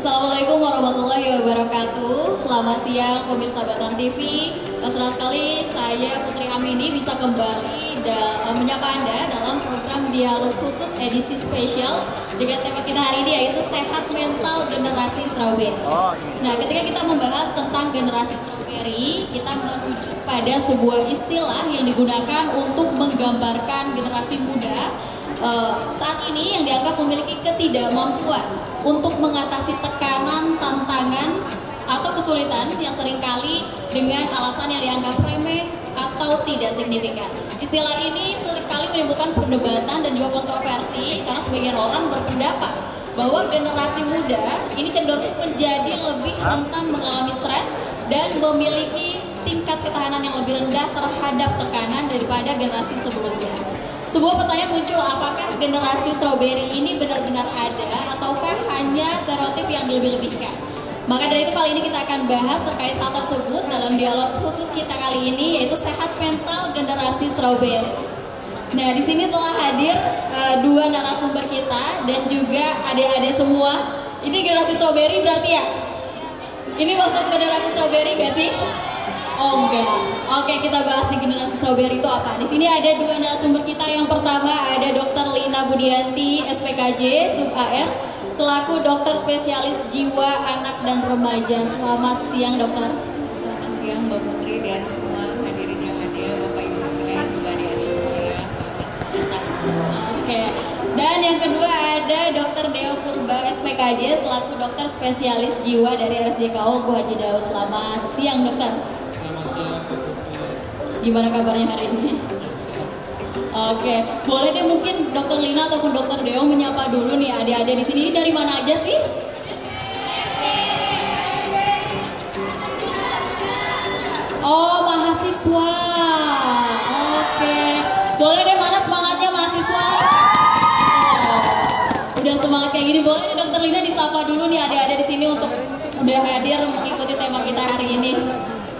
Assalamualaikum warahmatullahi wabarakatuh. Selamat siang pemirsa Batam TV. Senang sekali saya Putri Amini bisa kembali menyapa Anda dalam program dialog khusus edisi spesial dengan tema kita hari ini yaitu sehat mental generasi strawberry. Nah, ketika kita membahas tentang generasi strawberry, kita merujuk pada sebuah istilah yang digunakan untuk menggambarkan generasi muda saat ini yang dianggap memiliki ketidakmampuan untuk mengatasi tekanan, tantangan, atau kesulitan yang seringkali dengan alasan yang dianggap remeh atau tidak signifikan. Istilah ini seringkali menimbulkan perdebatan dan juga kontroversi karena sebagian orang berpendapat bahwa generasi muda ini cenderung menjadi lebih rentan mengalami stres dan memiliki tingkat ketahanan yang lebih rendah terhadap tekanan daripada generasi sebelumnya. Sebuah pertanyaan muncul, apakah generasi strawberry ini benar-benar ada ataukah hanya stereotip yang dilebih-lebihkan? Maka dari itu kali ini kita akan bahas terkait hal tersebut dalam dialog khusus kita kali ini, yaitu sehat mental generasi strawberry. Nah, di sini telah hadir dua narasumber kita dan juga adik-adik semua. Ini generasi strawberry berarti ya? Ini masuk generasi strawberry gak sih? Oh enggak. Oke, kita bahas di generasi strawberry itu apa. Di sini ada dua narasumber kita. Yang pertama ada Dr. Lina Budianti, SPKJ, Sub AR, selaku dokter spesialis jiwa anak dan remaja. Selamat siang, dokter. Selamat siang, Mbak Putri dan semua hadirin yang ada, Bapak Ibu sekalian juga adik-adik semua ya. Selamat datang. Oke. Dan yang kedua ada Dr. Deo Purba, SPKJ, selaku dokter spesialis jiwa dari RSJKO Ungku Haji Daud. Selamat siang, dokter. Selamat siang, Gimana kabarnya hari ini? Oke, boleh deh mungkin Dokter Lina ataupun Dokter Deo menyapa dulu nih adik-adik di sini. Ini dari mana aja sih? Oh, mahasiswa. Oke, boleh deh, mana semangatnya mahasiswa? Udah semangat kayak gini, boleh deh Dokter Lina disapa dulu nih adik-adik di sini untuk udah hadir mengikuti tema kita hari ini.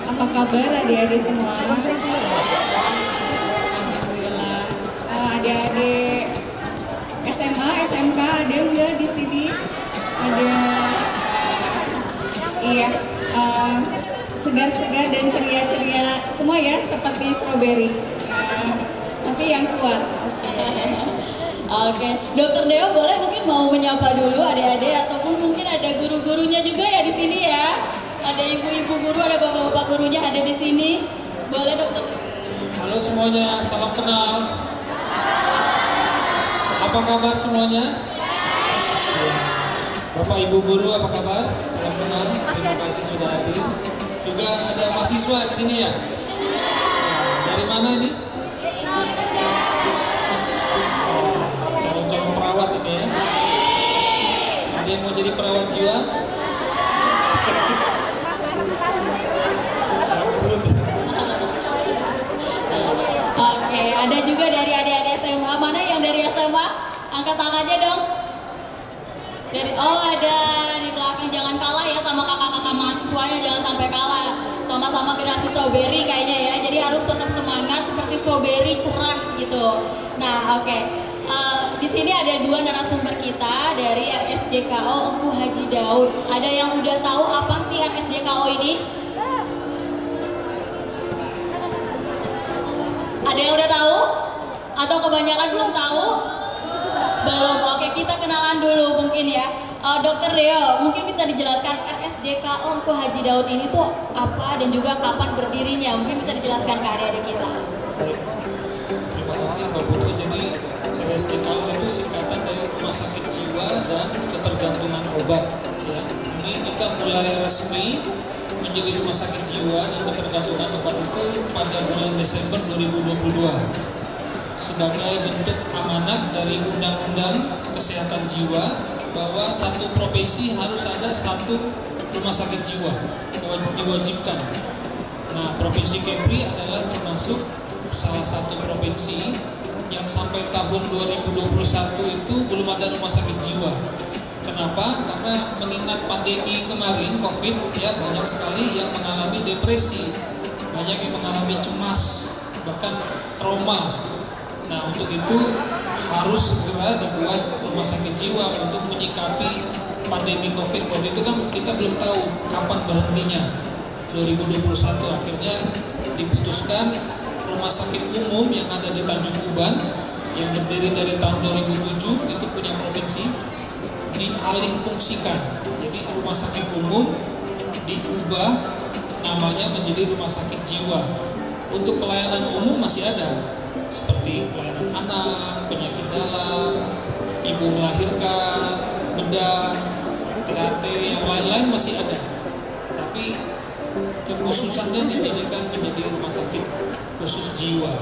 Apa kabar adik-adik semua? Alhamdulillah. Adik-adik SMA, SMK ada ya di sini. Ada. Iya. Segar-segar dan ceria-ceria semua ya, seperti strawberry. Tapi yang kuat. Oke, Dokter Deo boleh mungkin mau menyapa dulu adik-adik ataupun mungkin ada guru-gurunya juga ya di sini ya. Ada ibu-ibu guru, ada bapak-bapak gurunya ada di sini. Boleh, Dokter? Halo semuanya, salam kenal. Apa kabar semuanya? Bapak Ibu guru apa kabar? Salam kenal. Terima kasih sudah hadir. Juga ada mahasiswa di sini ya. Dari mana ini? Calon-calon perawat ini ya. Ada yang mau jadi perawat jiwa? Oke, ada juga dari adik-adik SMA. Mana yang dari SMA? Angkat tangannya dong. Ada di belakang. Jangan kalah ya sama kakak-kakak mahasiswanya, jangan sampai kalah. Sama-sama generasi strawberry kayaknya ya. Jadi harus tetap semangat seperti strawberry cerah gitu. Nah, oke. Di sini ada dua narasumber kita dari RSJKO Ungku Haji Daud. Ada yang udah tahu apa sih RSJKO ini? Ada yang udah tahu? Atau kebanyakan belum tahu? Belum. Oke, kita kenalan dulu mungkin ya. Dokter Deo, mungkin bisa dijelaskan RSJKO Ungku Haji Daud ini tuh apa dan juga kapan berdirinya? Mungkin bisa dijelaskan ke adik-adik kita. Terima kasih Mbak Putri. Jadi RSJKO itu singkatan dari Rumah Sakit Jiwa dan Ketergantungan Obat. Ya. Ini kita mulai resmi menjadi Rumah Sakit Jiwa dan Ketergantungan Obat itu pada bulan Desember 2022 sebagai bentuk amanat dari Undang-Undang Kesehatan Jiwa bahwa satu provinsi harus ada satu rumah sakit jiwa, diwajibkan. Nah, Provinsi Kepri adalah termasuk salah satu provinsi yang sampai tahun 2021 itu belum ada rumah sakit jiwa. Kenapa? Karena mengingat pandemi kemarin COVID ya, banyak sekali yang mengalami depresi, banyak yang mengalami cemas, bahkan trauma. Nah, untuk itu harus segera dibuat rumah sakit jiwa untuk menyikapi pandemi COVID waktu itu kan kita belum tahu kapan berhentinya. 2021 akhirnya diputuskan rumah sakit umum yang ada di Tanjung Uban yang berdiri dari tahun 2007 itu punya provinsi dialih fungsikan. Jadi rumah sakit umum diubah namanya menjadi rumah sakit jiwa. Untuk pelayanan umum masih ada seperti pelayanan anak, penyakit dalam, ibu melahirkan, bedah, THT, yang lain-lain masih ada. Tapi kekhususannya dijadikan menjadi rumah sakit khusus jiwa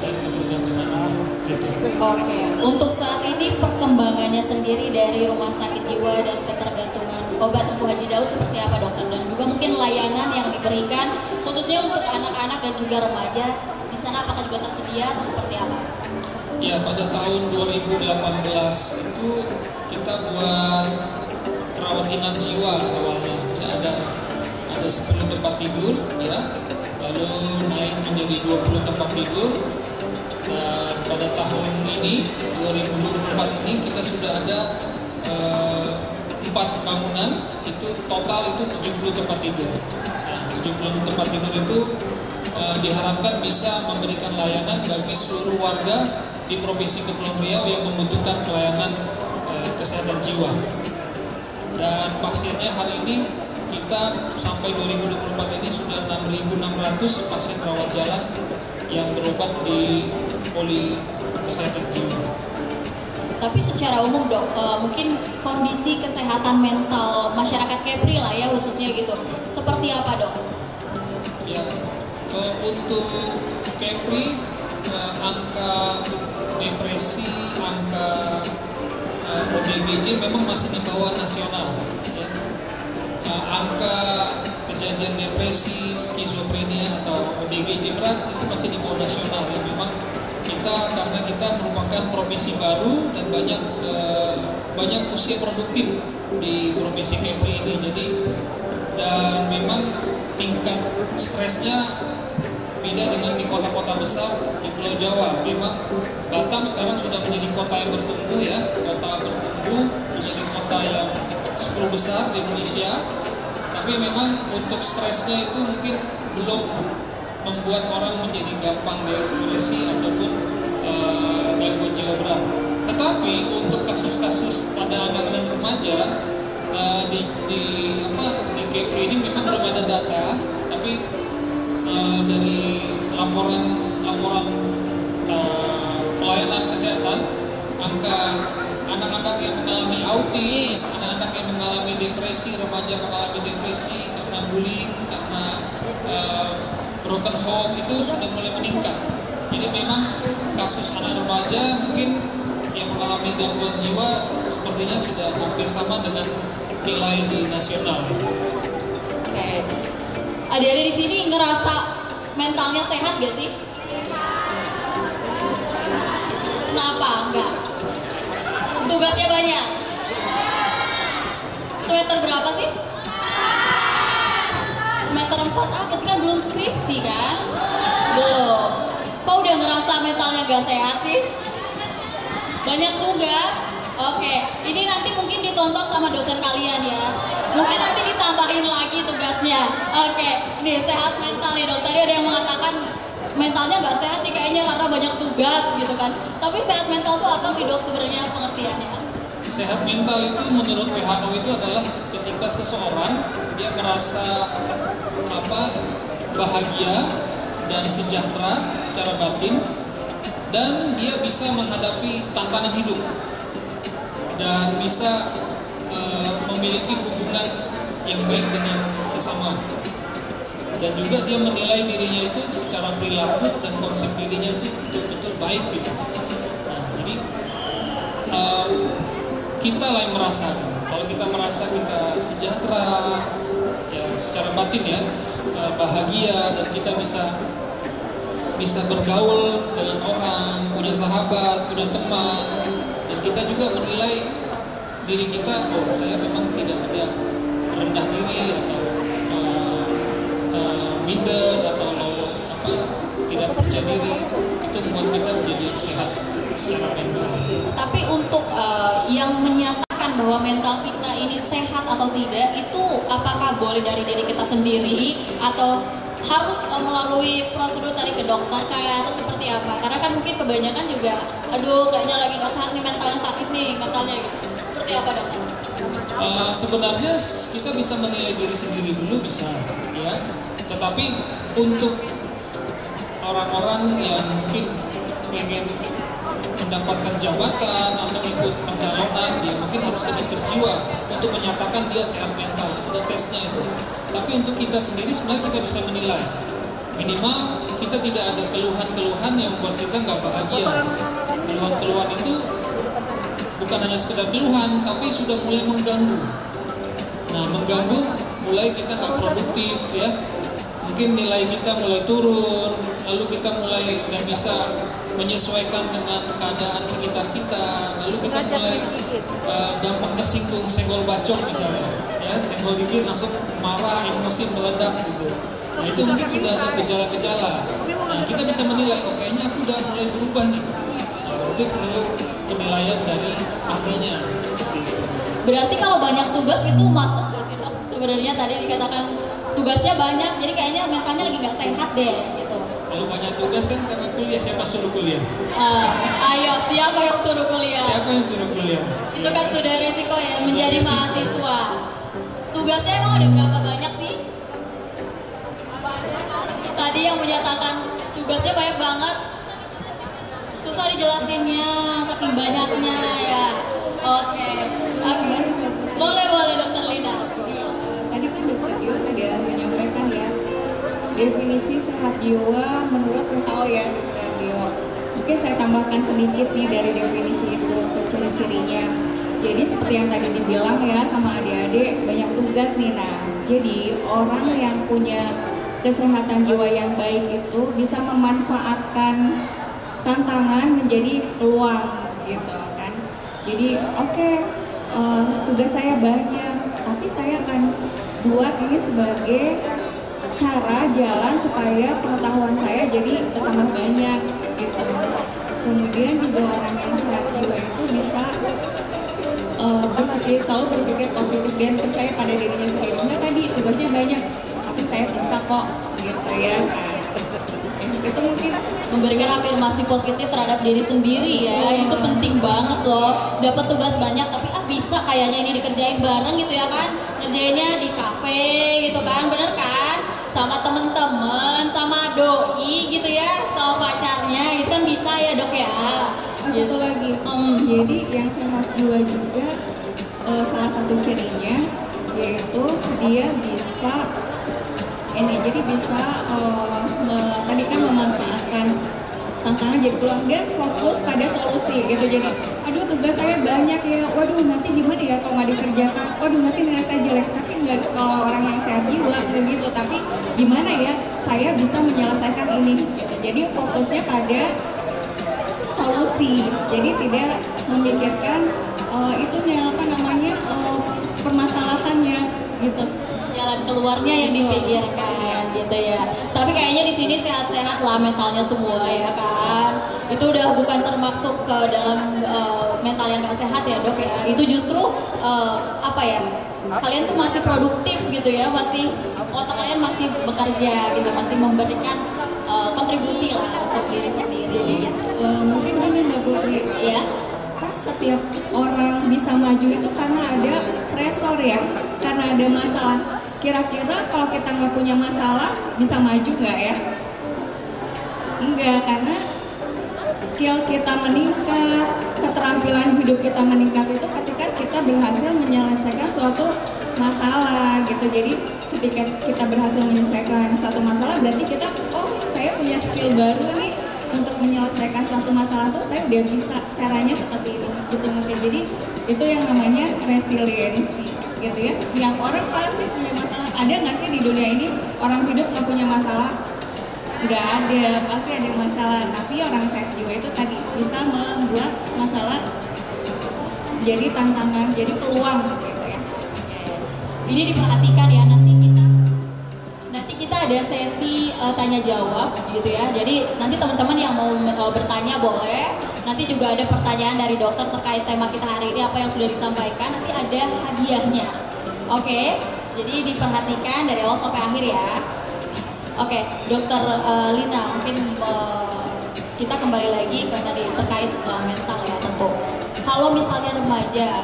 dan ketergantungan anak. Gitu. Oke, untuk saat ini perkembangannya sendiri dari rumah sakit jiwa dan ketergantungan obat untuk Haji Daud seperti apa dokter? Dan juga mungkin layanan yang diberikan khususnya untuk anak-anak dan juga remaja di sana apakah juga tersedia atau seperti apa? Ya, pada tahun 2018 itu kita buat rawat inap jiwa awalnya. Ya, ada 10 tempat tidur ya, lalu naik menjadi 20 tempat tidur, dan pada tahun ini 2024 ini kita sudah ada 4 bangunan, itu total itu 70 tempat tidur. Nah, 70 tempat tidur itu diharapkan bisa memberikan layanan bagi seluruh warga di Provinsi Kepulauan Riau yang membutuhkan pelayanan kesehatan jiwa. Dan pasiennya hari ini kita sampai 2024 ini sudah 6.600 pasien rawat jalan yang berobat di poli kesehatan jiwa. Tapi secara umum dok, mungkin kondisi kesehatan mental masyarakat Kepri lah ya khususnya gitu, seperti apa dok? Ya, untuk Kepri angka depresi, angka ODGJ memang masih di bawah nasional. Angka kejadian depresi, skizofrenia atau ODGJ berat itu masih di bawah nasional ya. Memang karena kita merupakan provinsi baru dan banyak usia produktif di provinsi Kepri ini. Jadi dan memang tingkat stresnya beda dengan di kota-kota besar di Pulau Jawa. Memang Batam sekarang sudah menjadi kota yang bertumbuh ya, menjadi kota yang 10 besar di Indonesia. Tapi memang untuk stresnya itu mungkin belum membuat orang menjadi gampang depresi ataupun gangguan jiwa berat. Tetapi untuk kasus-kasus pada anak dan remaja di Kepri ini memang belum ada data, tapi dari laporan pelayanan kesehatan, angka anak-anak yang mengalami autis, anak-anak yang mengalami depresi, remaja mengalami depresi karena bullying, karena broken home itu sudah mulai meningkat. Jadi memang kasus anak remaja mungkin yang mengalami gangguan jiwa sepertinya sudah hampir sama dengan nilai di nasional. Oke, adik-adik di sini ngerasa mentalnya sehat gak sih? Kenapa enggak? Tugasnya banyak. Semester berapa sih? Semester 4 apa sih, kan belum skripsi kan? Belum. Kok udah ngerasa mentalnya gak sehat sih? Banyak tugas. Oke, ini nanti mungkin ditonton sama dosen kalian ya. Mungkin nanti ditambahin lagi tugasnya. Oke, nih sehat mental nih dok. Tadi ada yang mengatakan mentalnya nggak sehat nih kayaknya karena banyak tugas gitu kan. Tapi sehat mental itu apa sih dok sebenarnya pengertiannya? Sehat mental itu menurut WHO itu adalah ketika seseorang dia merasa bahagia dan sejahtera secara batin, dan dia bisa menghadapi tantangan hidup dan bisa memiliki hubungan yang baik dengan sesama, dan juga dia menilai dirinya itu secara perilaku dan konsep dirinya itu betul-betul baik gitu. Nah, jadi kita lah yang merasakan. Kalau kita merasa kita sejahtera ya secara batin ya, bahagia, dan kita bisa bergaul dengan orang, punya sahabat, punya teman, dan kita juga menilai diri kita, oh saya memang tidak ada rendah diri atau minder atau tidak percaya diri, itu membuat kita menjadi sehat secara mental. Tapi untuk yang menyatakan bahwa mental kita ini sehat atau tidak itu apakah boleh dari diri kita sendiri atau harus melalui prosedur tadi ke dokter kayak atau seperti apa? Karena kan mungkin kebanyakan juga, aduh kayaknya lagi nggak sehat nih, mentalnya sakit nih mentalnya gitu. Seperti apa dokter? Sebenarnya kita bisa menilai diri sendiri dulu bisa, ya. Tetapi untuk orang-orang yang mungkin pengen mendapatkan jabatan atau ikut pencalonan, dia mungkin harus ke dokter jiwa untuk menyatakan dia sehat mental, ada tesnya itu. Tapi untuk kita sendiri sebenarnya kita bisa menilai, minimal kita tidak ada keluhan-keluhan yang membuat kita nggak bahagia. Keluhan-keluhan itu bukan hanya sekedar keluhan, tapi sudah mulai mengganggu. Nah, mengganggu mulai kita nggak produktif, ya. Mungkin nilai kita mulai turun, lalu kita mulai nggak bisa menyesuaikan dengan keadaan sekitar kita, lalu kita mulai gampang tersinggung, senggol bacok misalnya, ya, senggol dikit langsung marah, emosi meledak gitu. Nah, itu mungkin sudah ada gejala-gejala. Nah, kita bisa menilai, oh kayaknya aku udah mulai berubah nih. Nah, berarti perlu penilaian dari ahlinya seperti itu. Berarti kalau banyak tugas itu masuk nggak sih dok? Sebenarnya tadi dikatakan tugasnya banyak, jadi kayaknya mentalnya lagi nggak sehat deh gitu. Kalau banyak tugas kan karena kuliah, siapa suruh kuliah? Ayo, siapa yang suruh kuliah? Siapa yang suruh kuliah? Itu kan sudah resiko ya, menjadi mahasiswa. Tugasnya emang ada berapa banyak sih? Tadi yang menyatakan tugasnya banyak banget. Susah dijelasinnya, saking banyaknya ya. Oke. Boleh dokter Lina. Tadi kan dokter Dio sudah menyampaikan ya definisi sehat jiwa menurut WHO ya dokter Dio. Mungkin saya tambahkan sedikit nih dari definisi itu untuk ciri-cirinya. Jadi seperti yang tadi dibilang ya sama adik-adik, banyak tugas nih. Nah, jadi orang yang punya kesehatan jiwa yang baik itu bisa memanfaatkan tantangan menjadi peluang gitu kan. Jadi oke, tugas saya banyak, tapi saya akan buat ini sebagai cara jalan supaya pengetahuan saya jadi bertambah banyak gitu. Kemudian juga orang yang sehat jiwa itu bisa selalu berpikir positif dan percaya pada dirinya sendiri. Nah, tadi tugasnya banyak, tapi saya bisa kok gitu ya. Itu mungkin memberikan afirmasi positif terhadap diri sendiri ya, itu penting banget loh. Dapat tugas banyak tapi bisa kayaknya ini dikerjain bareng gitu ya kan, ngerjainnya di kafe gitu kan, bener kan, sama temen-temen, sama doi gitu ya, sama pacarnya gitu kan bisa ya dok ya. Satu lagi, jadi yang sehat jiwa juga salah satu cirinya yaitu dia bisa jadi bisa tadi kan memanfaatkan tantangan jadi peluang dan fokus pada solusi gitu. Jadi aduh tugas saya banyak ya, waduh nanti gimana ya kalau nggak dikerjakan, waduh nanti nilai saya jelek. Tapi nggak, kalau orang yang sehat jiwa begitu, tapi gimana ya saya bisa menyelesaikan ini gitu. Jadi fokusnya pada solusi, jadi tidak memikirkan permasalahannya gitu. Jalan keluarnya yang dipikirkan gitu ya. Tapi kayaknya di sini sehat-sehat lah mentalnya semua ya kan. Itu udah bukan termasuk ke dalam mental yang gak sehat ya dok ya. Itu justru kalian tuh masih produktif gitu ya, masih otak kalian masih bekerja gitu, masih memberikan kontribusi lah untuk diri sendiri. Mungkin gini Mbak Putri, ya kan setiap orang bisa maju itu karena ada stresor ya, karena ada masalah. Kira-kira kalau kita nggak punya masalah bisa maju nggak ya? Enggak, karena skill kita meningkat, keterampilan hidup kita meningkat itu ketika kita berhasil menyelesaikan suatu masalah gitu. Jadi ketika kita berhasil menyelesaikan suatu masalah berarti kita, oh saya punya skill baru nih untuk menyelesaikan suatu masalah tuh saya udah bisa caranya seperti ini gitu mungkin. Jadi itu yang namanya resiliensi gitu ya. Yang orang pasti punya masalah, ada nggak sih di dunia ini orang hidup nggak punya masalah? Nggak ada, pasti ada masalah. Tapi orang sehat jiwa itu tadi bisa membuat masalah jadi tantangan, jadi peluang gitu ya. Ini diperhatikan ya, nanti kita kita ada sesi tanya jawab gitu ya. Jadi nanti teman-teman yang mau bertanya boleh. Nanti juga ada pertanyaan dari dokter terkait tema kita hari ini, apa yang sudah disampaikan. Nanti ada hadiahnya. Oke, jadi diperhatikan dari awal sampai akhir ya. Oke, Dokter Lina, mungkin kita kembali lagi ke tadi terkait mental ya tentu. Kalau misalnya remaja,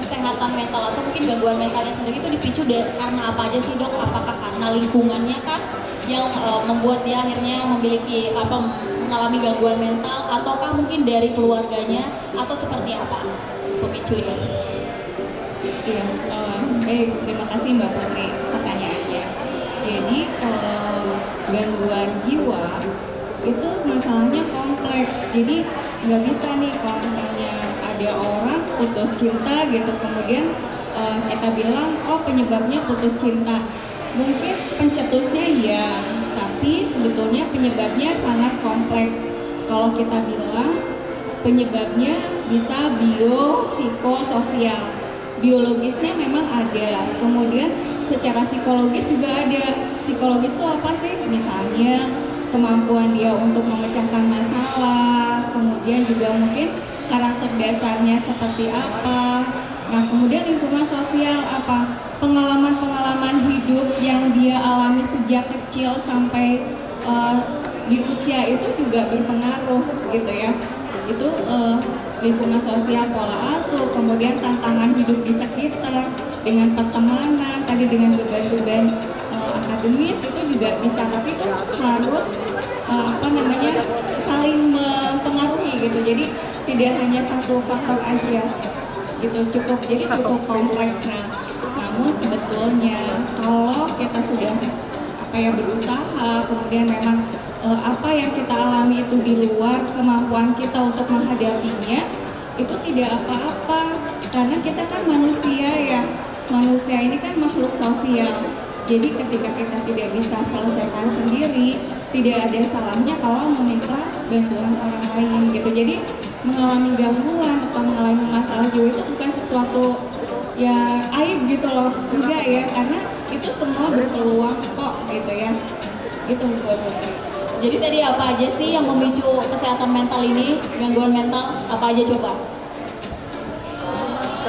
kesehatan mental atau mungkin gangguan mentalnya sendiri itu dipicu karena apa aja sih dok? Apakah karena lingkungannya kah yang membuat dia akhirnya memiliki mengalami gangguan mental, ataukah mungkin dari keluarganya atau seperti apa pemicunya sih? Iya, baik, terima kasih Mbak Putri pertanyaannya. Jadi kalau gangguan jiwa itu masalahnya kompleks, jadi nggak bisa nih kalau misalnya ada orang putus cinta gitu kemudian kita bilang oh penyebabnya putus cinta, mungkin pencetusnya ya, tapi sebetulnya penyebabnya sangat kompleks. Kalau kita bilang penyebabnya bisa biopsikososial, biologisnya memang ada, kemudian secara psikologis juga ada. Psikologis itu apa sih? Misalnya kemampuan dia untuk memecahkan masalah, kemudian juga mungkin karakter dasarnya seperti apa. Nah, kemudian lingkungan sosial apa? Pengalaman-pengalaman hidup yang dia alami sejak kecil sampai di usia itu juga berpengaruh gitu ya. Itu lingkungan sosial, pola asuh, kemudian tantangan hidup di sekitar, dengan pertemanan, tadi dengan beban-beban akademis itu juga bisa, tapi itu harus saling mempengaruhi gitu. Jadi tidak hanya satu faktor aja gitu, cukup kompleks. Nah, namun sebetulnya kalau kita sudah berusaha, kemudian memang apa yang kita alami itu di luar kemampuan kita untuk menghadapinya, itu tidak apa-apa, karena kita kan manusia ya. Manusia ini kan makhluk sosial. Jadi ketika kita tidak bisa selesaikan sendiri, tidak ada salahnya kalau meminta bantuan orang lain gitu. Jadi mengalami gangguan atau mengalami masalah jiwa itu bukan sesuatu ya aib gitu loh, enggak ya, karena itu semua berpeluang kok gitu ya. Gitu Mbak Putri. Jadi tadi apa aja sih yang memicu kesehatan mental ini, gangguan mental, apa aja coba?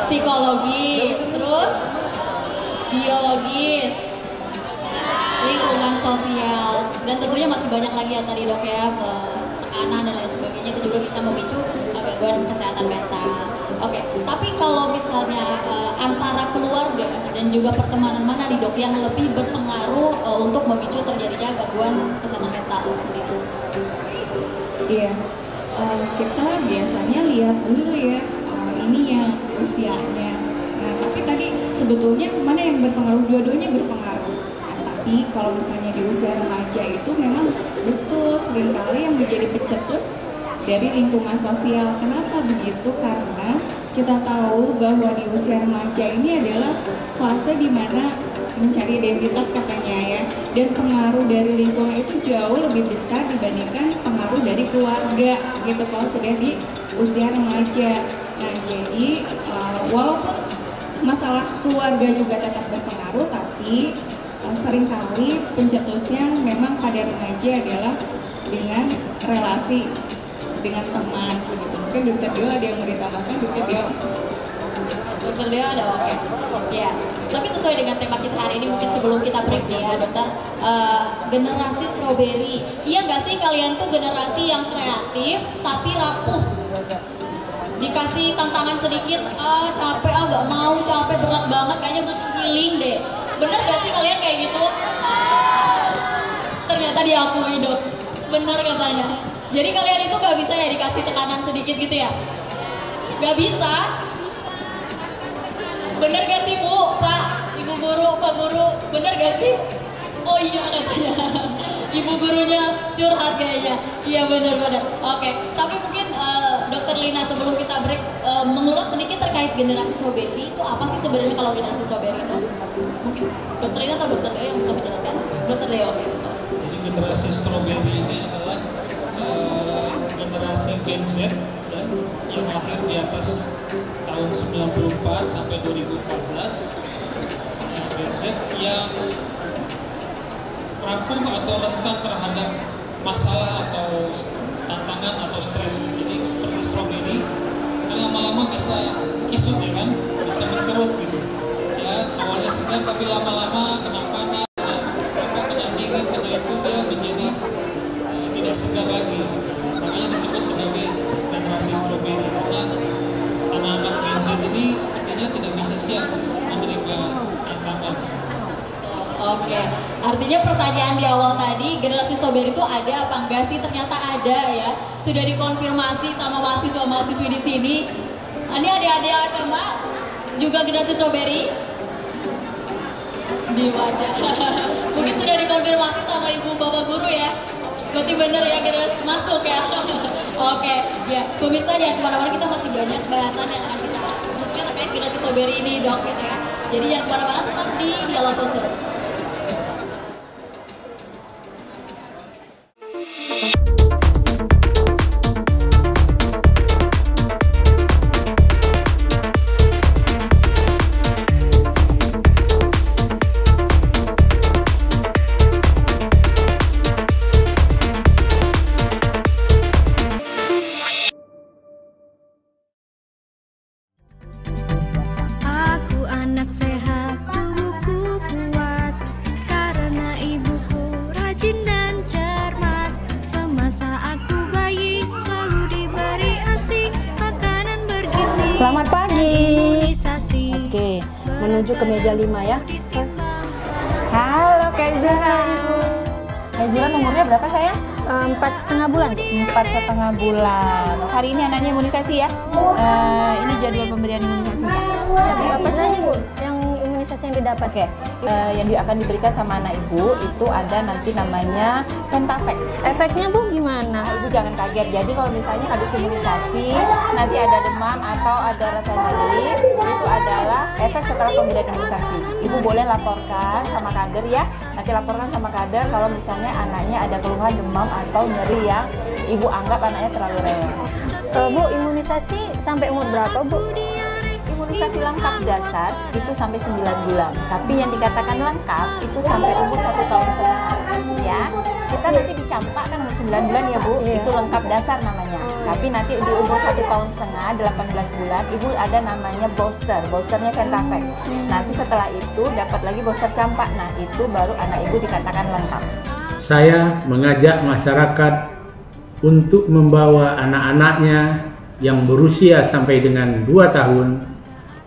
Psikologis, terus biologis, lingkungan sosial, dan tentunya masih banyak lagi ya tadi dok ya, tekanan dan lain sebagainya, itu juga bisa memicu gangguan kesehatan mental. Oke, tapi kalau misalnya antara keluarga dan juga pertemanan mana nih dok yang lebih berpengaruh untuk memicu terjadinya gangguan kesehatan mental sendiri? Iya, kita biasanya lihat dulu ya, ini yang usianya. Nah, tapi tadi sebetulnya mana yang berpengaruh? Dua-duanya berpengaruh. Nah, tapi kalau misalnya di usia remaja itu memang betul seringkali yang menjadi pencetus dari lingkungan sosial. Kenapa begitu? Karena kita tahu bahwa di usia remaja ini adalah fase di mana mencari identitas katanya ya, dan pengaruh dari lingkungan itu jauh lebih besar dibandingkan pengaruh dari keluarga gitu kalau sudah di usia remaja. Nah, jadi walaupun masalah keluarga juga tetap berpengaruh, tapi seringkali pencetusnya memang pada remaja adalah dengan relasi dengan teman begitu. Mungkin Dokter Dio ada yang mau ditambahkan, Dokter Dio? Dokter Dio ada, oke. Ya, tapi sesuai dengan tema kita hari ini, mungkin sebelum kita break nih ya dokter, generasi strawberry. Iya nggak sih kalian tuh generasi yang kreatif tapi rapuh? Dikasih tantangan sedikit, capek, gak mau, capek, berat banget, kayaknya butuh healing deh. Bener gak sih kalian kayak gitu? Ternyata diakui dok, bener katanya. Jadi kalian itu gak bisa ya dikasih tekanan sedikit gitu ya? Gak bisa? Bener gak sih Bu, Pak, Ibu Guru, Pak Guru, bener gak sih? Oh iya katanya, Ibu gurunya curhat kayaknya. Iya benar-benar. Oke, tapi mungkin Dokter Lina sebelum kita break mengulas sedikit terkait generasi strawberry itu apa sih sebenarnya kalau generasi strawberry itu? Mungkin Dokter Lina atau Dokter Leo yang bisa menjelaskan? Dokter Leo, oke. Jadi generasi strawberry ini adalah generasi Gen Z ya, yang lahir di atas tahun 94 sampai 2014. Gen Z yang rapuh atau rentan terhadap masalah atau tantangan atau stres. Jadi seperti stroberi kan lama-lama bisa kisut ya kan, bisa berkerut gitu. Ya awalnya segar tapi lama-lama kena panas, kena dingin, kena itu dia menjadi tidak segar lagi. Makanya disebut sebagai generasi stroberi karena anak-anak Gen Z ini sepertinya tidak bisa siap menerima tantangan. Oke, artinya pertanyaan di awal tadi generasi stroberi itu ada apa enggak sih? Ternyata ada ya. Sudah dikonfirmasi sama mahasiswa-mahasiswi di sini. Ini adik-adik SMA juga generasi stroberi di wajah. Mungkin sudah dikonfirmasi sama ibu bapak guru ya. Berarti bener ya generasi masuk ya. Oke, ya pemirsa jangan kemana-mana, kita masih banyak bahasan yang akan kita khususnya terkait generasi stroberi ini dok gitu ya. Jadi jangan kemana-mana, tetap di Dialog Khusus. Selamat pagi. Oke, menuju ke meja 5 ya. Halo Kaizuran. Kaizuran umurnya berapa sayang? 4,5 bulan. 4,5 bulan. Hari ini anaknya imunisasi ya. Ini jadwal pemberian imunisasi. Apa saja Bu yang imunisasi yang didapat? Oke, yang akan diberikan sama anak ibu itu ada nanti namanya Pentafek. Efeknya Bu gimana? Ibu jangan kaget. Jadi kalau misalnya habis imunisasi nanti ada demam atau ada rasa nyeri, itu adalah efek setelah pemberian imunisasi. Ibu boleh laporkan sama kader ya. Nanti laporkan sama kader kalau misalnya anaknya ada keluhan demam atau nyeri yang ibu anggap anaknya terlalu rewel. Bu, imunisasi sampai umur berapa Bu? Imunisasi lengkap dasar itu sampai 9 bulan. Tapi yang dikatakan lengkap itu sampai umur 1 tahun setengah ya. Kita nanti dicampak kan umur 9 bulan ya Bu, itu lengkap dasar namanya. Tapi nanti di umur 1 tahun setengah, 18 bulan, ibu ada namanya booster. Boosternya Pentafek. Nanti setelah itu dapat lagi booster campak. Nah itu baru anak ibu dikatakan lengkap. Saya mengajak masyarakat untuk membawa anak-anaknya yang berusia sampai dengan 2 tahun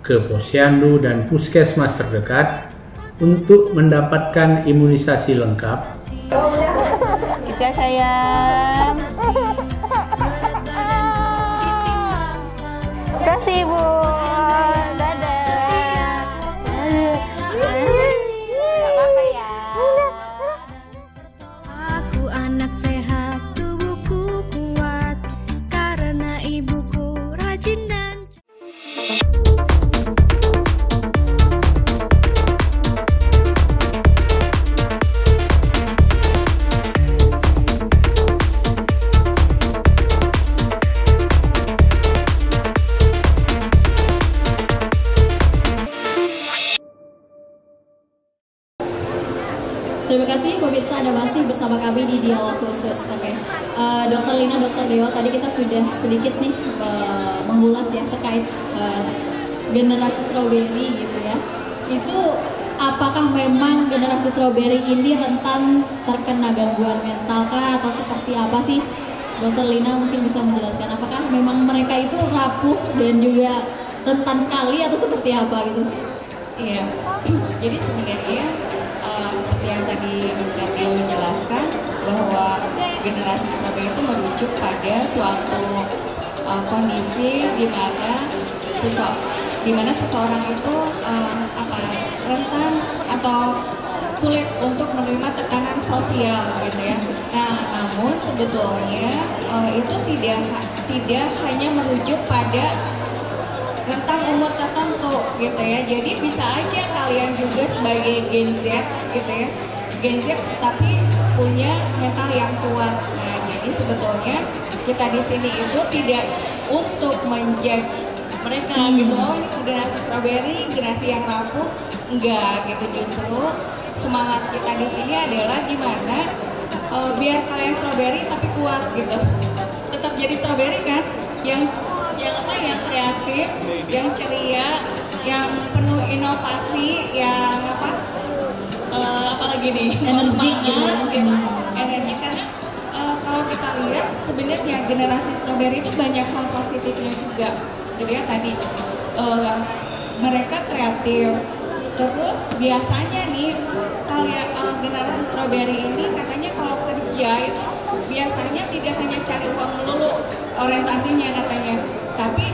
ke posyandu dan puskesmas terdekat untuk mendapatkan imunisasi lengkap. Kita sayang. Kasih Bu. Dadah. Gak apa-apa ya. Aku anak sehat, tubuhku kuat, karena ibuku rajin dan Terima kasih pemirsa, Anda masih bersama kami di Dialog Khusus. Oke, Dr. Lina, Dr. Deo, tadi kita sudah sedikit nih mengulas ya terkait generasi stroberi gitu ya. Itu apakah memang generasi stroberi ini rentan terkena gangguan mental kah atau seperti apa sih? Dr. Lina mungkin bisa menjelaskan apakah memang mereka itu rapuh dan juga rentan sekali atau seperti apa gitu? Iya, jadi sebenarnya seperti yang tadi Dr. Dio jelaskan bahwa generasi stroberi itu merujuk pada suatu kondisi di mana seseorang itu rentan atau sulit untuk menerima tekanan sosial gitu ya. Nah, namun sebetulnya itu tidak hanya merujuk pada rentang umur tertentu gitu ya. Jadi bisa aja kalian juga sebagai Gen Z gitu ya, Gen Z tapi punya mental yang kuat. Nah, jadi sebetulnya kita di sini itu tidak untuk menjudge mereka gitu, oh ini generasi stroberi, generasi yang rapuh, enggak gitu. Justru semangat kita di sini adalah gimana biar kalian strawberry tapi kuat gitu. Tetap jadi strawberry kan, yang yang kreatif, yang ceria, yang penuh inovasi, yang apalagi nih, Energi semangat, gitu. Energi karena kalau kita lihat sebenarnya generasi strawberry itu banyak hal positifnya juga. Jadi ya tadi mereka kreatif. Terus biasanya nih kalian generasi strawberry ini katanya kalau kerja itu biasanya tidak hanya cari uang dulu orientasinya katanya, tapi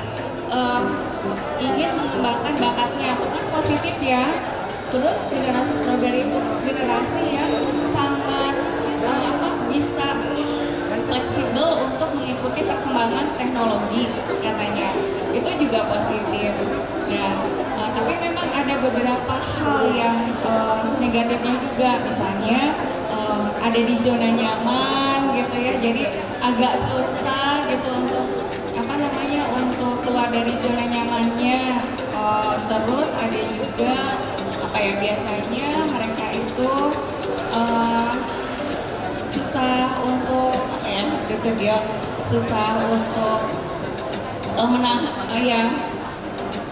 ingin mengembangkan bakatnya. Itu kan positif ya. Terus generasi strawberry itu generasi yang sangat bisa fleksibel untuk mengikuti perkembangan teknologi katanya. Itu juga positif. Nah, tapi memang ada beberapa hal yang negatifnya juga. Misalnya ada di zona nyaman gitu ya. Jadi agak susah gitu untuk untuk keluar dari zona nyamannya. Terus ada juga biasanya mereka itu susah untuk susah untuk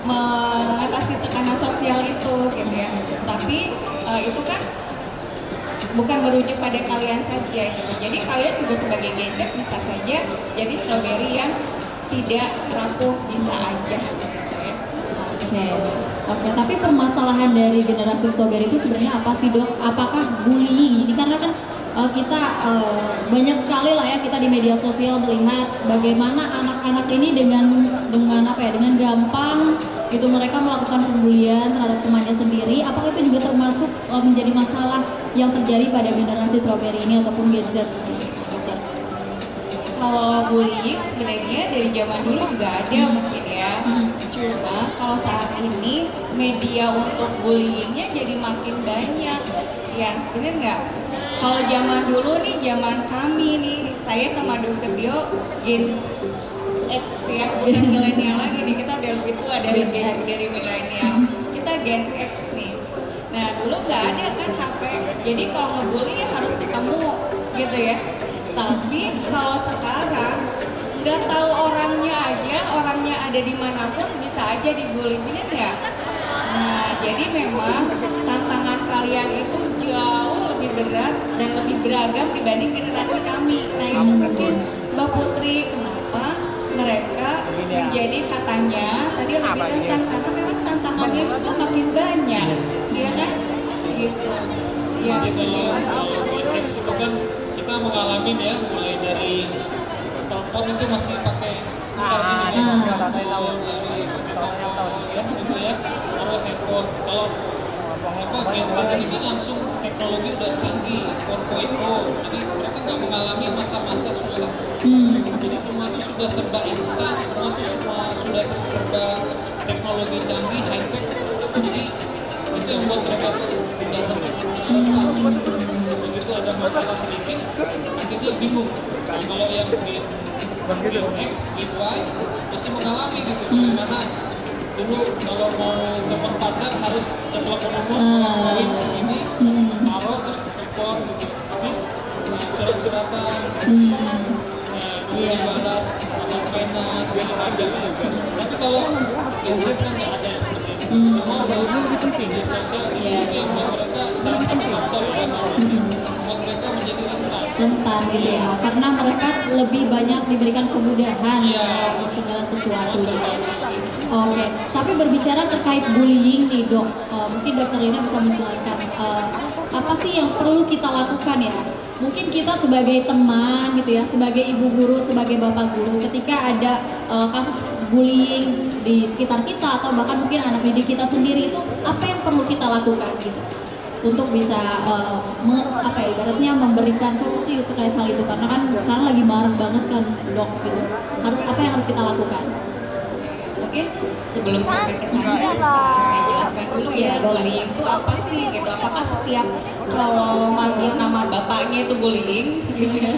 mengatasi tekanan sosial itu gitu ya. Tapi itu kan bukan merujuk pada kalian saja gitu. Jadi kalian juga sebagai Gen Z bisa saja jadi strawberry yang tidak rapuh, bisa aja gitu ya. Oke, tapi permasalahan dari generasi strawberry itu sebenarnya apa sih, Dok? Apakah bullying? Ini karena kan kita banyak sekali lah ya kita di media sosial melihat bagaimana anak-anak ini dengan gampang gitu mereka melakukan pembulian terhadap temannya sendiri. Apakah itu juga termasuk menjadi masalah yang terjadi pada generasi strawberry ini ataupun Gen Z? Kalau bullying sebenarnya dari zaman dulu juga ada mungkin ya. Cuma kalau saat ini media untuk bullyingnya jadi makin banyak. Ya, bener nggak? Kalau zaman dulu nih, zaman kami nih, saya sama Dr. Dio Gen X ya, bukan milenial lagi nih. Kita udah lebih tua dari milenial. Kita Gen X nih. Nah dulu nggak ada kan HP. Jadi kalau ngebully ya harus ketemu gitu ya. Tapi kalau sekarang nggak tahu orangnya aja, orangnya ada di manapun bisa aja dibully, bener nggak? Nah, jadi memang tantangan kalian itu jauh lebih berat dan lebih beragam dibanding generasi kami. Nah itu mungkin Mbak Putri kenapa mereka menjadi katanya tadi lebih rentan karena memang tantangannya juga makin banyak, ya kan? Gitu. Iya. Kalau Gen X itu kan kita mengalami ya mulai dari telepon itu masih pakai putar gini kan, ya gitu ya, taruh handphone. Kalau Gen Z ini kan langsung teknologi udah canggih 4.0, jadi mereka nggak mengalami masa-masa susah. Jadi semua itu sudah serba instan, semua sudah terserba teknologi canggih, high tech. Jadi itu yang buat mereka tuh udah rentan. Begitu ada masalah sedikit, akhirnya bingung. Nah, kalau yang Gen X, Gen Y masih mengalami gitu, bagaimana dulu kalau mau telepon pacar harus telepon umum, koin segini, taruh terus telepon gitu, habis surat-suratan, dulu dibalas sama pena segala macam. Tapi kalau Gen Z kan nggak ada seperti itu, semua media sosial itu yang buat mereka salah satu faktor yang buat mereka menjadi rentan gitu ya, karena mereka lebih banyak diberikan kemudahan untuk segala sesuatu. Oke, tapi berbicara terkait bullying nih Dok, mungkin Dokter Lina bisa menjelaskan apa sih yang perlu kita lakukan ya? Mungkin kita sebagai teman gitu ya, sebagai ibu guru, sebagai bapak guru, ketika ada kasus bullying di sekitar kita atau bahkan mungkin anak didik kita sendiri, itu apa yang perlu kita lakukan gitu untuk bisa ibaratnya memberikan solusi untuk hal itu, karena kan sekarang lagi marah banget kan Dok gitu. Apa yang harus kita lakukan? Mungkin sebelum sampai ke sana saya jelaskan dulu ya, bullying itu apa sih gitu. Apakah setiap kalau manggil nama bapaknya itu bullying gitu ya?